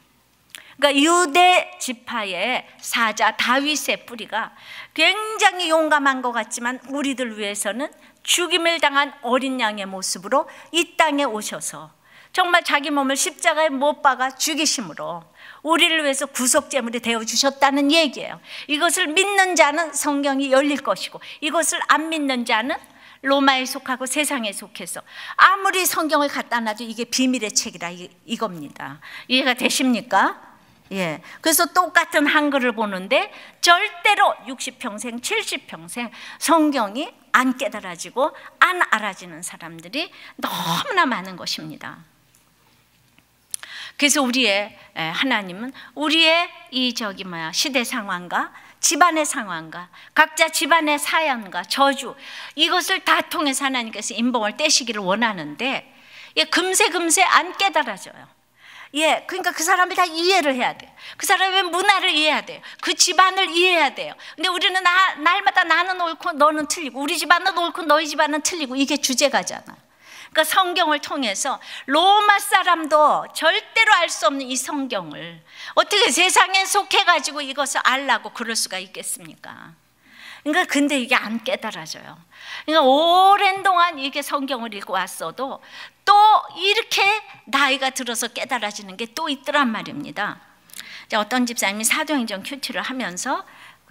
그러니까 유대 지파의 사자 다윗의 뿌리가 굉장히 용감한 것 같지만 우리들 위해서는 죽임을 당한 어린 양의 모습으로 이 땅에 오셔서 정말 자기 몸을 십자가에 못 박아 죽이심으로 우리를 위해서 구속제물이 되어주셨다는 얘기예요. 이것을 믿는 자는 성경이 열릴 것이고, 이것을 안 믿는 자는 로마에 속하고 세상에 속해서 아무리 성경을 갖다 놔도 이게 비밀의 책이라 이겁니다. 이해가 되십니까? 예. 그래서 똑같은 한글을 보는데 절대로 60평생 70평생 성경이 안 깨달아지고 안 알아지는 사람들이 너무나 많은 것입니다. 그래서 우리의 하나님은 우리의 시대 상황과 집안의 상황과 각자 집안의 사연과 저주, 이것을 다 통해서 하나님께서 인봉을 떼시기를 원하는데 금세 안 깨달아져요. 그러니까 그 사람이 다 이해를 해야 돼요. 그 사람의 문화를 이해해야 돼요. 그 집안을 이해해야 돼요. 근데 우리는 날마다 나는 옳고 너는 틀리고, 우리 집안은 옳고 너희 집안은 틀리고, 이게 주제가잖아. 그러니까 성경을 통해서 로마 사람도 절대로 알 수 없는 이 성경을 어떻게 세상에 속해가지고 이것을 알라고 그럴 수가 있겠습니까? 그러니까 근데 이게 안 깨달아져요. 그러니까 오랜 동안 이게 성경을 읽고 왔어도 또 이렇게 나이가 들어서 깨달아지는 게 또 있더란 말입니다. 어떤 집사님이 사도행전 큐티를 하면서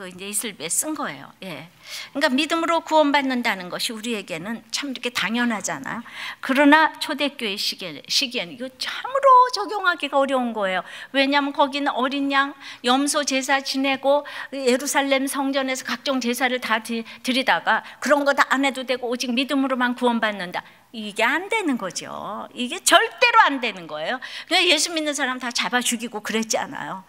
이제 이슬비에 쓴 거예요. 그러니까 믿음으로 구원받는다는 것이 우리에게는 참 이렇게 당연하잖아요. 그러나 초대교회 시기에는 이거 참으로 적용하기가 어려운 거예요. 왜냐하면 거기는 어린 양, 염소 제사 지내고 예루살렘 성전에서 각종 제사를 다 드리다가 그런 거 다 안 해도 되고 오직 믿음으로만 구원받는다. 이게 안 되는 거죠. 이게 절대로 안 되는 거예요. 그냥 예수 믿는 사람 다 잡아 죽이고 그랬지 않아요.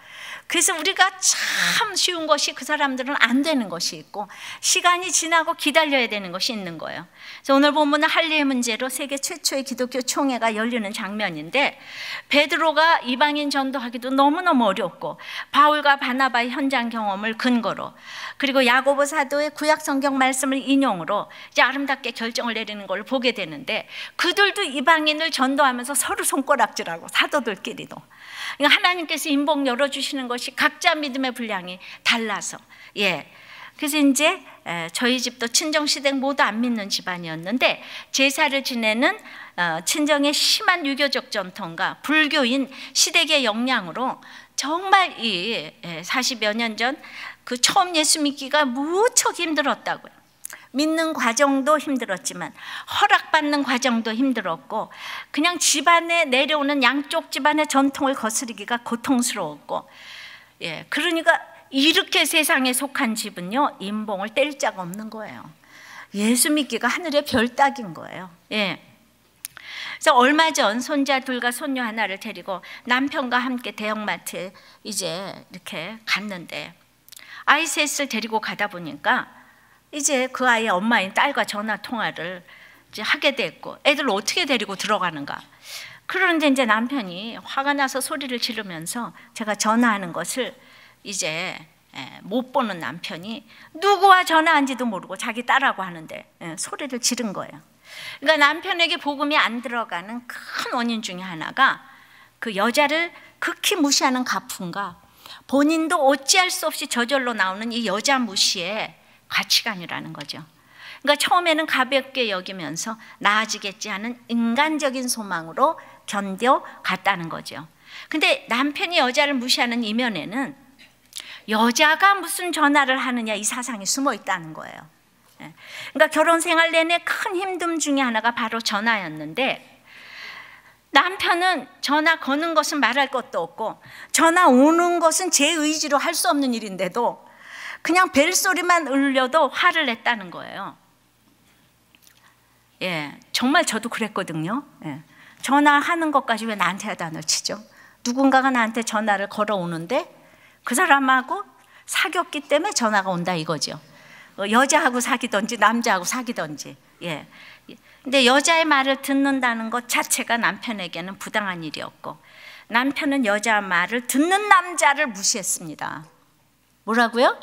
그래서 우리가 참 쉬운 것이 그 사람들은 안 되는 것이 있고 시간이 지나고 기다려야 되는 것이 있는 거예요. 그래서 오늘 본문은 할례의 문제로 세계 최초의 기독교 총회가 열리는 장면인데 베드로가 이방인 전도하기도 너무너무 어렵고 바울과 바나바의 현장 경험을 근거로 그리고 야고보 사도의 구약 성경 말씀을 인용으로 이제 아름답게 결정을 내리는 걸 보게 되는데 그들도 이방인을 전도하면서 서로 손가락질하고 사도들끼리도 그러니까 하나님께서 인복 열어주시는 것이 각자 믿음의 분량이 달라서 그래서 이제 저희 집도 친정 시댁 모두 안 믿는 집안이었는데 제사를 지내는 친정의 심한 유교적 전통과 불교인 시댁의 영향으로 정말 이 40여 년 전 그 처음 예수 믿기가 무척 힘들었다고요. 믿는 과정도 힘들었지만 허락받는 과정도 힘들었고 그냥 집안에 내려오는 양쪽 집안의 전통을 거스르기가 고통스러웠고 그러니까 이렇게 세상에 속한 집은요 인봉을 뗄 자가 없는 거예요. 예수 믿기가 하늘의 별 따기인 거예요. 그래서 얼마 전 손자 둘과 손녀 하나를 데리고 남편과 함께 대형마트에 이제 이렇게 갔는데 아이 셋을 데리고 가다 보니까 이제 그 아이의 엄마인 딸과 전화 통화를 이제 하게 됐고 애들 어떻게 데리고 들어가는가. 그런데 이제 남편이 화가 나서 소리를 지르면서 제가 전화하는 것을 이제 못 보는 남편이 누구와 전화한지도 모르고 자기 딸하고 하는데 소리를 지른 거예요. 그러니까 남편에게 복음이 안 들어가는 큰 원인 중에 하나가 그 여자를 극히 무시하는 가풍과 본인도 어찌할 수 없이 저절로 나오는 이 여자 무시의 가치관이라는 거죠. 그러니까 처음에는 가볍게 여기면서 나아지겠지 하는 인간적인 소망으로 견뎌갔다는 거죠. 근데 남편이 여자를 무시하는 이면에는 여자가 무슨 전화를 하느냐 이 사상이 숨어 있다는 거예요. 그러니까 결혼 생활 내내 큰 힘듦 중에 하나가 바로 전화였는데 남편은 전화 거는 것은 말할 것도 없고 전화 오는 것은 제 의지로 할 수 없는 일인데도 그냥 벨소리만 울려도 화를 냈다는 거예요. 정말 저도 그랬거든요. 전화하는 것까지 왜 나한테 야단을 치죠? 누군가가 나한테 전화를 걸어오는데 그 사람하고 사귀었기 때문에 전화가 온다 이거죠. 여자하고 사귀든지 남자하고 사귀든지. 근데 여자의 말을 듣는다는 것 자체가 남편에게는 부당한 일이었고 남편은 여자 말을 듣는 남자를 무시했습니다. 뭐라고요?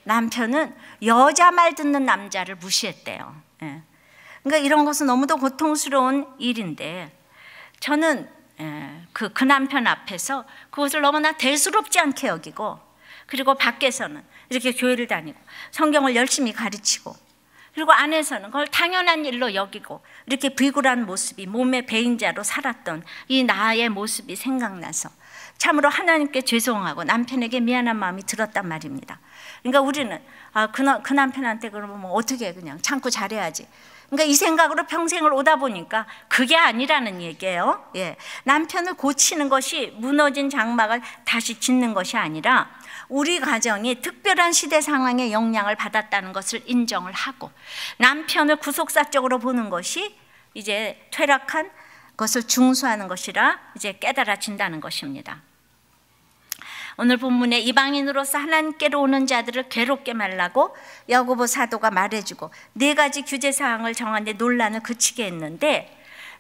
남편은 여자 말 듣는 남자를 무시했대요. 그러니까 이런 것은 너무도 고통스러운 일인데 저는 그 남편 앞에서 그것을 너무나 대수롭지 않게 여기고 그리고 밖에서는 이렇게 교회를 다니고 성경을 열심히 가르치고 그리고 안에서는 그걸 당연한 일로 여기고 이렇게 비굴한 모습이 몸의 배인자로 살았던 이 나의 모습이 생각나서 참으로 하나님께 죄송하고 남편에게 미안한 마음이 들었단 말입니다. 그러니까 우리는 그 남편한테 그러면 뭐 어떻게 그냥 참고 잘해야지. 그러니까 이 생각으로 평생을 오다 보니까 그게 아니라는 얘기예요. 남편을 고치는 것이 무너진 장막을 다시 짓는 것이 아니라 우리 가정이 특별한 시대 상황에 영향을 받았다는 것을 인정을 하고 남편을 구속사적으로 보는 것이 이제 퇴락한 것을 중수하는 것이라 이제 깨달아진다는 것입니다. 오늘 본문에 이방인으로서 하나님께로 오는 자들을 괴롭게 말라고 야고보 사도가 말해주고 4가지 규제사항을 정한 데 논란을 그치게 했는데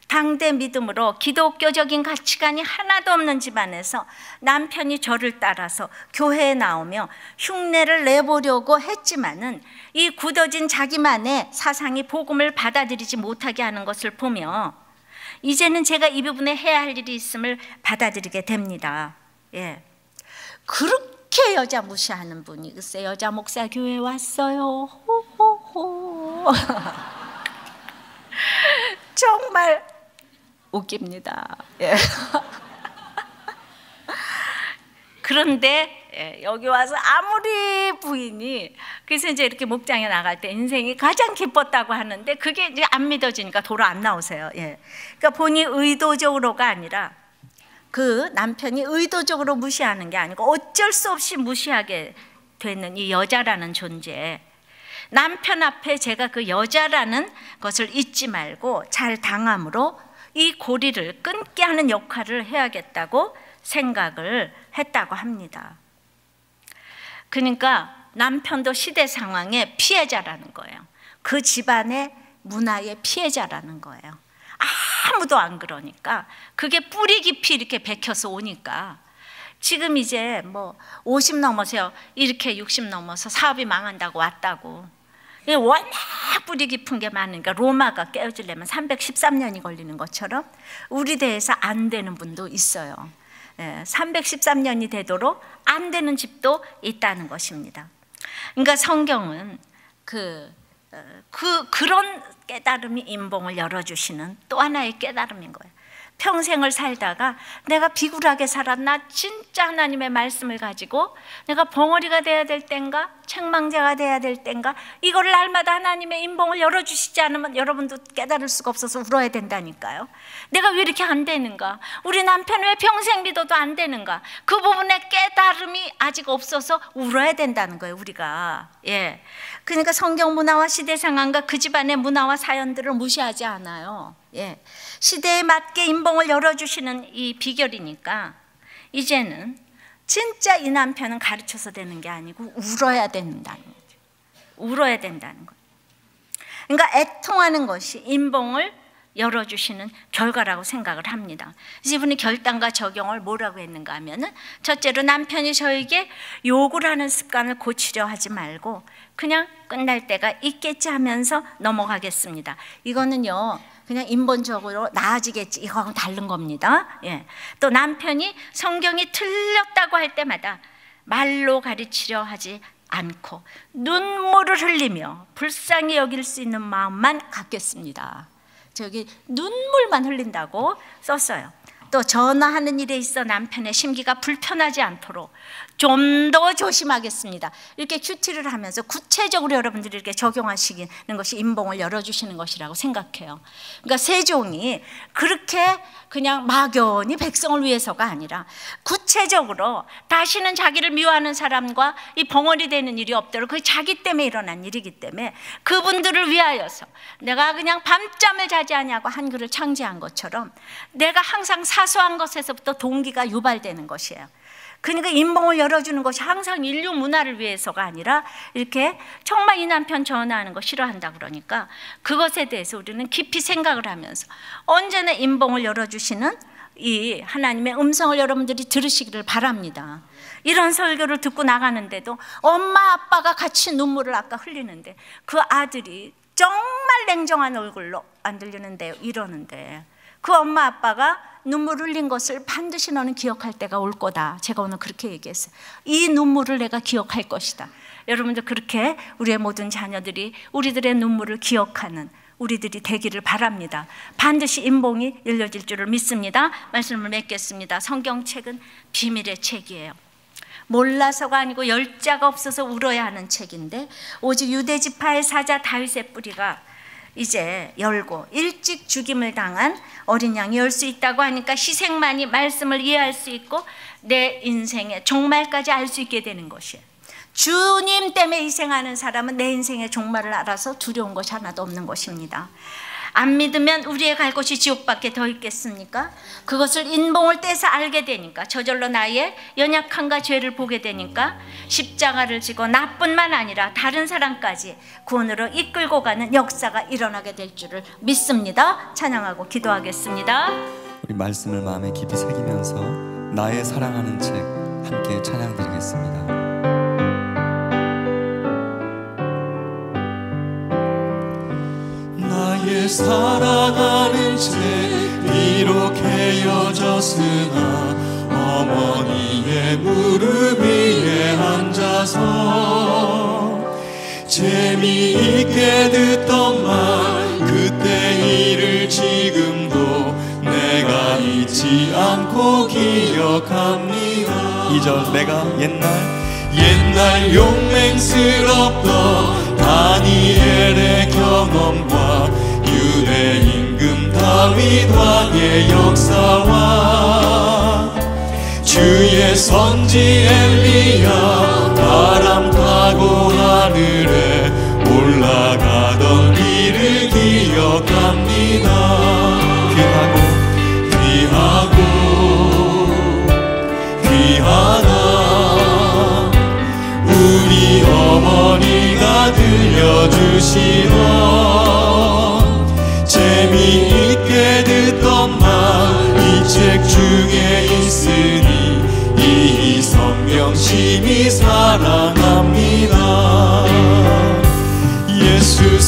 당대 믿음으로 기독교적인 가치관이 하나도 없는 집안에서 남편이 저를 따라서 교회에 나오며 흉내를 내보려고 했지만은 이 굳어진 자기만의 사상이 복음을 받아들이지 못하게 하는 것을 보며 이제는 제가 이 부분에 해야 할 일이 있음을 받아들이게 됩니다. 그렇게 여자 무시하는 분이 글쎄 여자 목사 교회 왔어요. 호호호. 정말 웃깁니다. 그런데 여기 와서 아무리 부인이 그래서 이제 이렇게 목장에 나갈 때 인생이 가장 기뻤다고 하는데 그게 이제 안 믿어지니까 도로 안 나오세요. 그러니까 본인이 의도적으로가 아니라 그 남편이 의도적으로 무시하는 게 아니고 어쩔 수 없이 무시하게 되는 이 여자라는 존재. 남편 앞에 제가 그 여자라는 것을 잊지 말고 잘 당함으로 이 고리를 끊게 하는 역할을 해야겠다고 생각을 했다고 합니다. 그러니까 남편도 시대 상황의 피해자라는 거예요. 그 집안의 문화의 피해자라는 거예요. 아무도 안 그러니까 그게 뿌리 깊이 이렇게 박혀서 오니까 지금 이제 뭐 50 넘어서요, 이렇게 60 넘어서 사업이 망한다고 왔다고. 워낙 뿌리 깊은 게 많으니까 로마가 깨어지려면 313년이 걸리는 것처럼 우리 대에서 안 되는 분도 있어요. 313년이 되도록 안 되는 집도 있다는 것입니다. 그러니까 성경은 그런 깨달음이 인봉을 열어주시는 또 하나의 깨달음인 거예요. 평생을 살다가 내가 비굴하게 살았나? 진짜 하나님의 말씀을 가지고 내가 벙어리가 돼야 될 땐가? 책망자가 돼야 될 땐가? 이걸 날마다 하나님의 인봉을 열어주시지 않으면 여러분도 깨달을 수가 없어서 울어야 된다니까요. 내가 왜 이렇게 안 되는가? 우리 남편 왜 평생 믿어도 안 되는가? 그 부분에 깨달음이 아직 없어서 울어야 된다는 거예요, 우리가. 그러니까 성경 문화와 시대 상황과 그 집안의 문화와 사연들을 무시하지 않아요. 시대에 맞게 인봉을 열어주시는 이 비결이니까 이제는 진짜 이 남편은 가르쳐서 되는 게 아니고 울어야 된다는 거죠. 울어야 된다는 거예요. 그러니까 애통하는 것이 인봉을 열어주시는 결과라고 생각을 합니다. 그래서 이분이 결단과 적용을 뭐라고 했는가 하면은, 첫째로 남편이 저에게 욕을 하는 습관을 고치려 하지 말고 그냥 끝날 때가 있겠지 하면서 넘어가겠습니다. 이거는요, 그냥 인본적으로 나아지겠지, 이거하고 다른 겁니다. 또 남편이 성경이 틀렸다고 할 때마다 말로 가르치려 하지 않고 눈물을 흘리며 불쌍히 여길 수 있는 마음만 갖겠습니다. 저기 눈물만 흘린다고 썼어요. 또 전화하는 일에 있어 남편의 심기가 불편하지 않도록 좀 더 조심하겠습니다. 이렇게 큐티를 하면서 구체적으로 여러분들이 이렇게 적용하시는 것이 인봉을 열어주시는 것이라고 생각해요. 그러니까 세종이 그렇게 그냥 막연히 백성을 위해서가 아니라 구체적으로 다시는 자기를 미워하는 사람과 이 벙어리 되는 일이 없도록, 그 자기 때문에 일어난 일이기 때문에 그분들을 위하여서 내가 그냥 밤잠을 자지 않냐고 한글을 창제한 것처럼 내가 항상 사소한 것에서부터 동기가 유발되는 것이에요. 그러니까 인봉을 열어주는 것이 항상 인류 문화를 위해서가 아니라 이렇게 정말 이 남편 전화하는 거 싫어한다 그러니까 그것에 대해서 우리는 깊이 생각을 하면서 언제나 인봉을 열어주시는 이 하나님의 음성을 여러분들이 들으시기를 바랍니다. 이런 설교를 듣고 나가는데도 엄마 아빠가 같이 눈물을 아까 흘리는데 그 아들이 정말 냉정한 얼굴로 안 들리는데요, 이러는데 그 엄마 아빠가 눈물 흘린 것을 반드시 너는 기억할 때가 올 거다. 제가 오늘 그렇게 얘기했어요. 이 눈물을 내가 기억할 것이다. 여러분들 그렇게 우리의 모든 자녀들이 우리들의 눈물을 기억하는 우리들이 되기를 바랍니다. 반드시 인봉이 열려질 줄을 믿습니다. 말씀을 맺겠습니다. 성경책은 비밀의 책이에요. 몰라서가 아니고 열자가 없어서 울어야 하는 책인데 오직 유대지파의 사자 다윗의 뿌리가 이제 열고 일찍 죽임을 당한 어린 양이 열 수 있다고 하니까 희생만이 말씀을 이해할 수 있고 내 인생의 종말까지 알 수 있게 되는 것이에요. 주님 때문에 희생하는 사람은 내 인생의 종말을 알아서 두려운 것이 하나도 없는 것입니다. 안 믿으면 우리의 갈 곳이 지옥밖에 더 있겠습니까? 그것을 인봉을 떼서 알게 되니까 저절로 나의 연약함과 죄를 보게 되니까 십자가를 지고 나뿐만 아니라 다른 사람까지 구원으로 이끌고 가는 역사가 일어나게 될 줄을 믿습니다. 찬양하고 기도하겠습니다. 우리 말씀을 마음에 깊이 새기면서 나의 사랑하는 책 함께 찬양드리겠습니다. 나의 사랑하는 책 비록 헤어졌으나 어머니의 무릎 위에 앉아서 재미있게 듣던 말 그때 일을 지금도 내가 잊지 않고 기억합니다. 2절 내가 옛날 용맹스럽던 다니엘의 경험과 유대 임금 다윗 왕의 역사와 주의 선지 엘리야 바람 타고 하늘에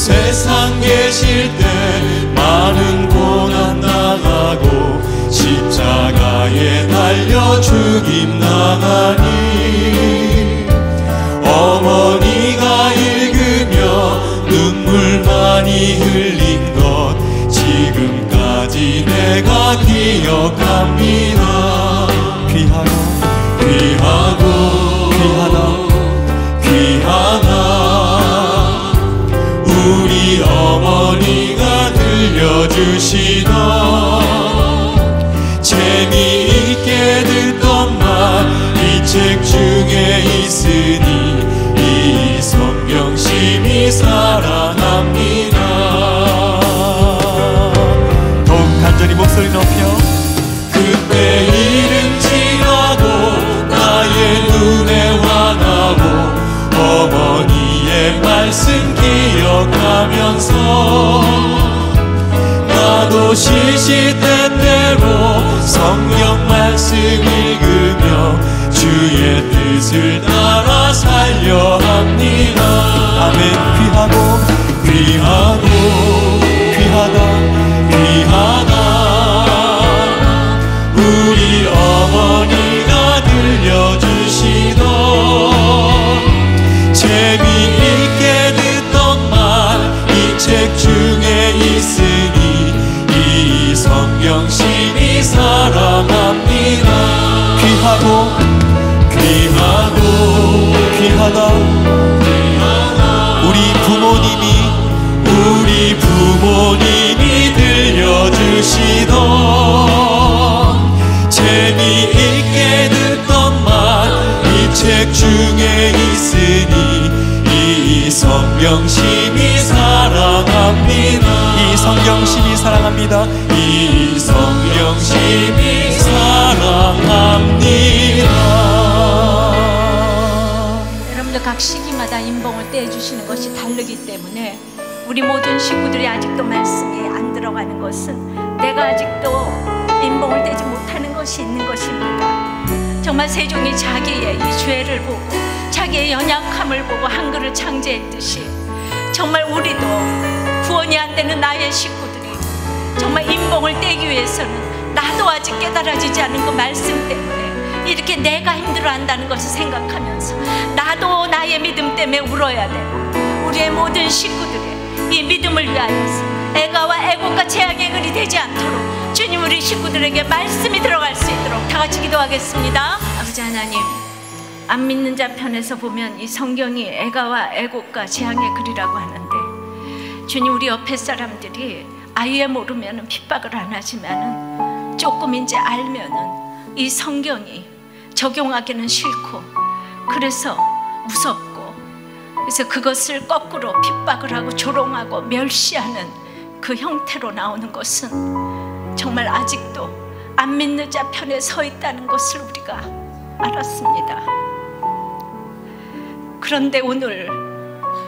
세상 계실 때 많은 고난 당하고 십자가에 달려 죽임 당하니 어머니가 읽으며 눈물 많이 흘린 것 지금까지 내가 기억합니다. 귀하고 귀하고 귀하다 우리 어머니가 들려주시던 재미있게 듣던 말 이 책 중에 있으니 이 성경 심히 사랑합니다. 더욱 간절히 목소리 높여 그때 일은 지나고 나의 눈에 환하고 어머니의 말씀 기억하면서 나도 시시때때로 성경 말씀 읽으며 주의 뜻을 따라 살려 합니다. 아멘. 귀하다 귀하다 우리 어머니가 들려주시던 재미있게 듣던 말 이 책 중에 있으니 이 성경 심히 사랑합니다. 귀하다 우리 부모님이 들려주시던 재미있게 듣던 말 이 책 중에 있으니 이 성경 심히 사랑합니다. 이 성경 심히 사랑합니다. 이 성경 심히 사랑합니다. 여러분들 각 시기마다 인봉을 떼주시는 것이 다르기 때문에 우리 모든 식구들이 아직도 말씀이 안 들어가는 것은 내가 아직도 인봉을 떼지 못하는 것이 있는 것입니다. 정말 세종이 자기의 이 죄를 보고 자기의 연약함을 보고 한글을 창제했듯이 정말 우리도 구원이 안 되는 나의 식구들이 정말 인봉을 떼기 위해서는 나도 아직 깨달아지지 않은 그 말씀 때문에 이렇게 내가 힘들어한다는 것을 생각하면서 나도 나의 믿음 때문에 울어야 되고 우리의 모든 식구들의 이 믿음을 위하여서 애가와 애곡과 재앙의 글이 되지 않도록 주님 우리 식구들에게 말씀이 들어갈 수 있도록 다 같이 기도하겠습니다. 아버지 하나님, 안 믿는 자 편에서 보면 이 성경이 애가와 애곡과 재앙의 글이라고 하는데 주님 우리 옆에 사람들이 아예 모르면 핍박을 안 하지만은 조금 이제 알면은 이 성경이 적용하기는 싫고 그래서 무섭고 그래서 그것을 거꾸로 핍박을 하고 조롱하고 멸시하는 그 형태로 나오는 것은 정말 아직도 안 믿는 자 편에 서 있다는 것을 우리가 알았습니다. 그런데 오늘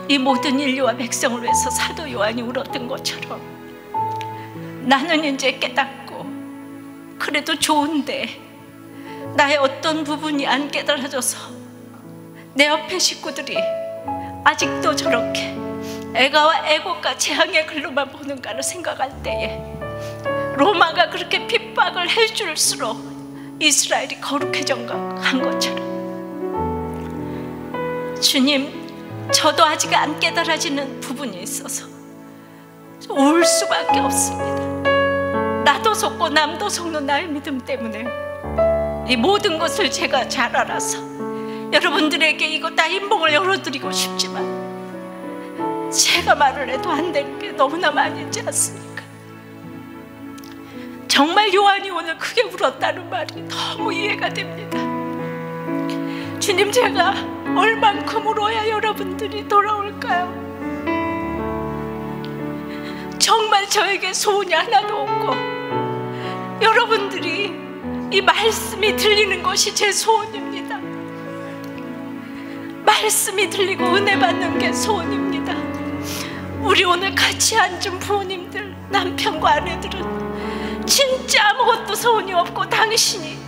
이 모든 인류와 백성을 위해서 사도 요한이 울었던 것처럼 나는 이제 깨닫고 그래도 좋은데 나의 어떤 부분이 안 깨달아져서 내 옆에 식구들이 아직도 저렇게 애가와 애곡과 재앙의 글로만 보는가를 생각할 때에 로마가 그렇게 핍박을 해줄수록 이스라엘이 거룩해져 간 것처럼 주님, 저도 아직 안 깨달아지는 부분이 있어서 울 수밖에 없습니다. 나도 속고 남도 속는 나의 믿음 때문에 이 모든 것을 제가 잘 알아서 여러분들에게 이거 다 인봉을 열어드리고 싶지만 제가 말을 해도 안 되는 게 너무나 많이 있지 않습니까? 정말 요한이 오늘 크게 울었다는 말이 너무 이해가 됩니다. 주님, 제가 얼만큼 울어야 여러분들이 돌아올까요? 정말 저에게 소원이 하나도 없고 여러분들이 이 말씀이 들리는 것이 제 소원입니다. 말씀이 들리고 은혜 받는 게 소원입니다. 우리 오늘 같이 앉은 부모님들, 남편과 아내들은 진짜 아무것도 소원이 없고 당신이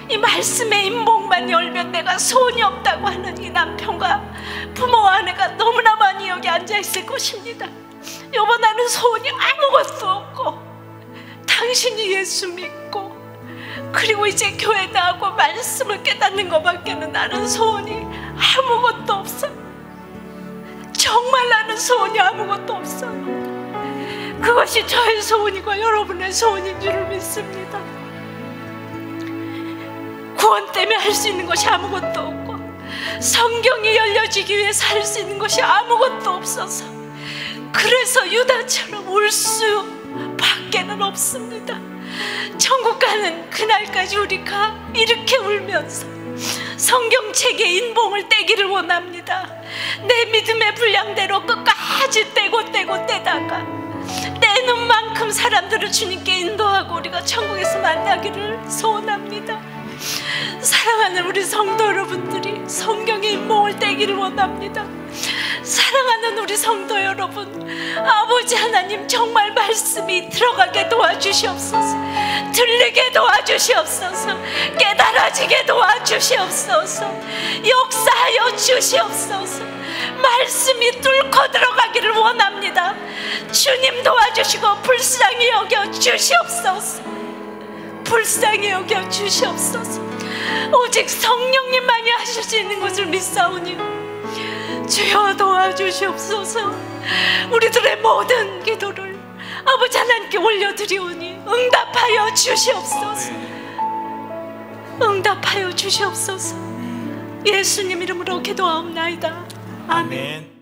이 말씀의 인봉만 열면 내가 소원이 없다고 하는 이 남편과 부모와 아내가 너무나 많이 여기 앉아있을 것입니다. 여보, 나는 소원이 아무것도 없고 당신이 예수 믿고 그리고 이제 교회 나가고 말씀을 깨닫는 것밖에는 나는 소원이 아무것도 없어. 정말 나는 소원이 아무것도 없어. 그것이 저의 소원이고 여러분의 소원인 줄을 믿습니다. 구원 때문에 할 수 있는 것이 아무것도 없고 성경이 열려지기 위해서 할 수 있는 것이 아무것도 없어서 그래서 유다처럼 울 수밖에는 없습니다. 천국 가는 그날까지 우리가 이렇게 울면서 성경책에 인봉을 떼기를 원합니다. 내 믿음의 분량대로 끝까지 떼고 떼다가 떼는 만큼 사람들을 주님께 인도하고 우리가 천국에서 만나기를 소원합니다. 사랑하는 우리 성도 여러분들이 성경의 인봉을 떼기를 원합니다. 사랑하는 우리 성도 여러분, 아버지 하나님 정말 말씀이 들어가게 도와주시옵소서. 들리게 도와주시옵소서. 깨달아지게 도와주시옵소서. 역사하여 주시옵소서. 말씀이 뚫고 들어가기를 원합니다. 주님 도와주시고 불쌍히 여겨 주시옵소서. 불쌍히 여겨 주시옵소서. 오직 성령님만이 하실 수 있는 것을 믿사오니 주여 도와주시옵소서. 우리들의 모든 기도를 아버지 하나님께 올려드리오니 응답하여 주시옵소서. 응답하여 주시옵소서. 예수님 이름으로 기도하옵나이다. 아멘.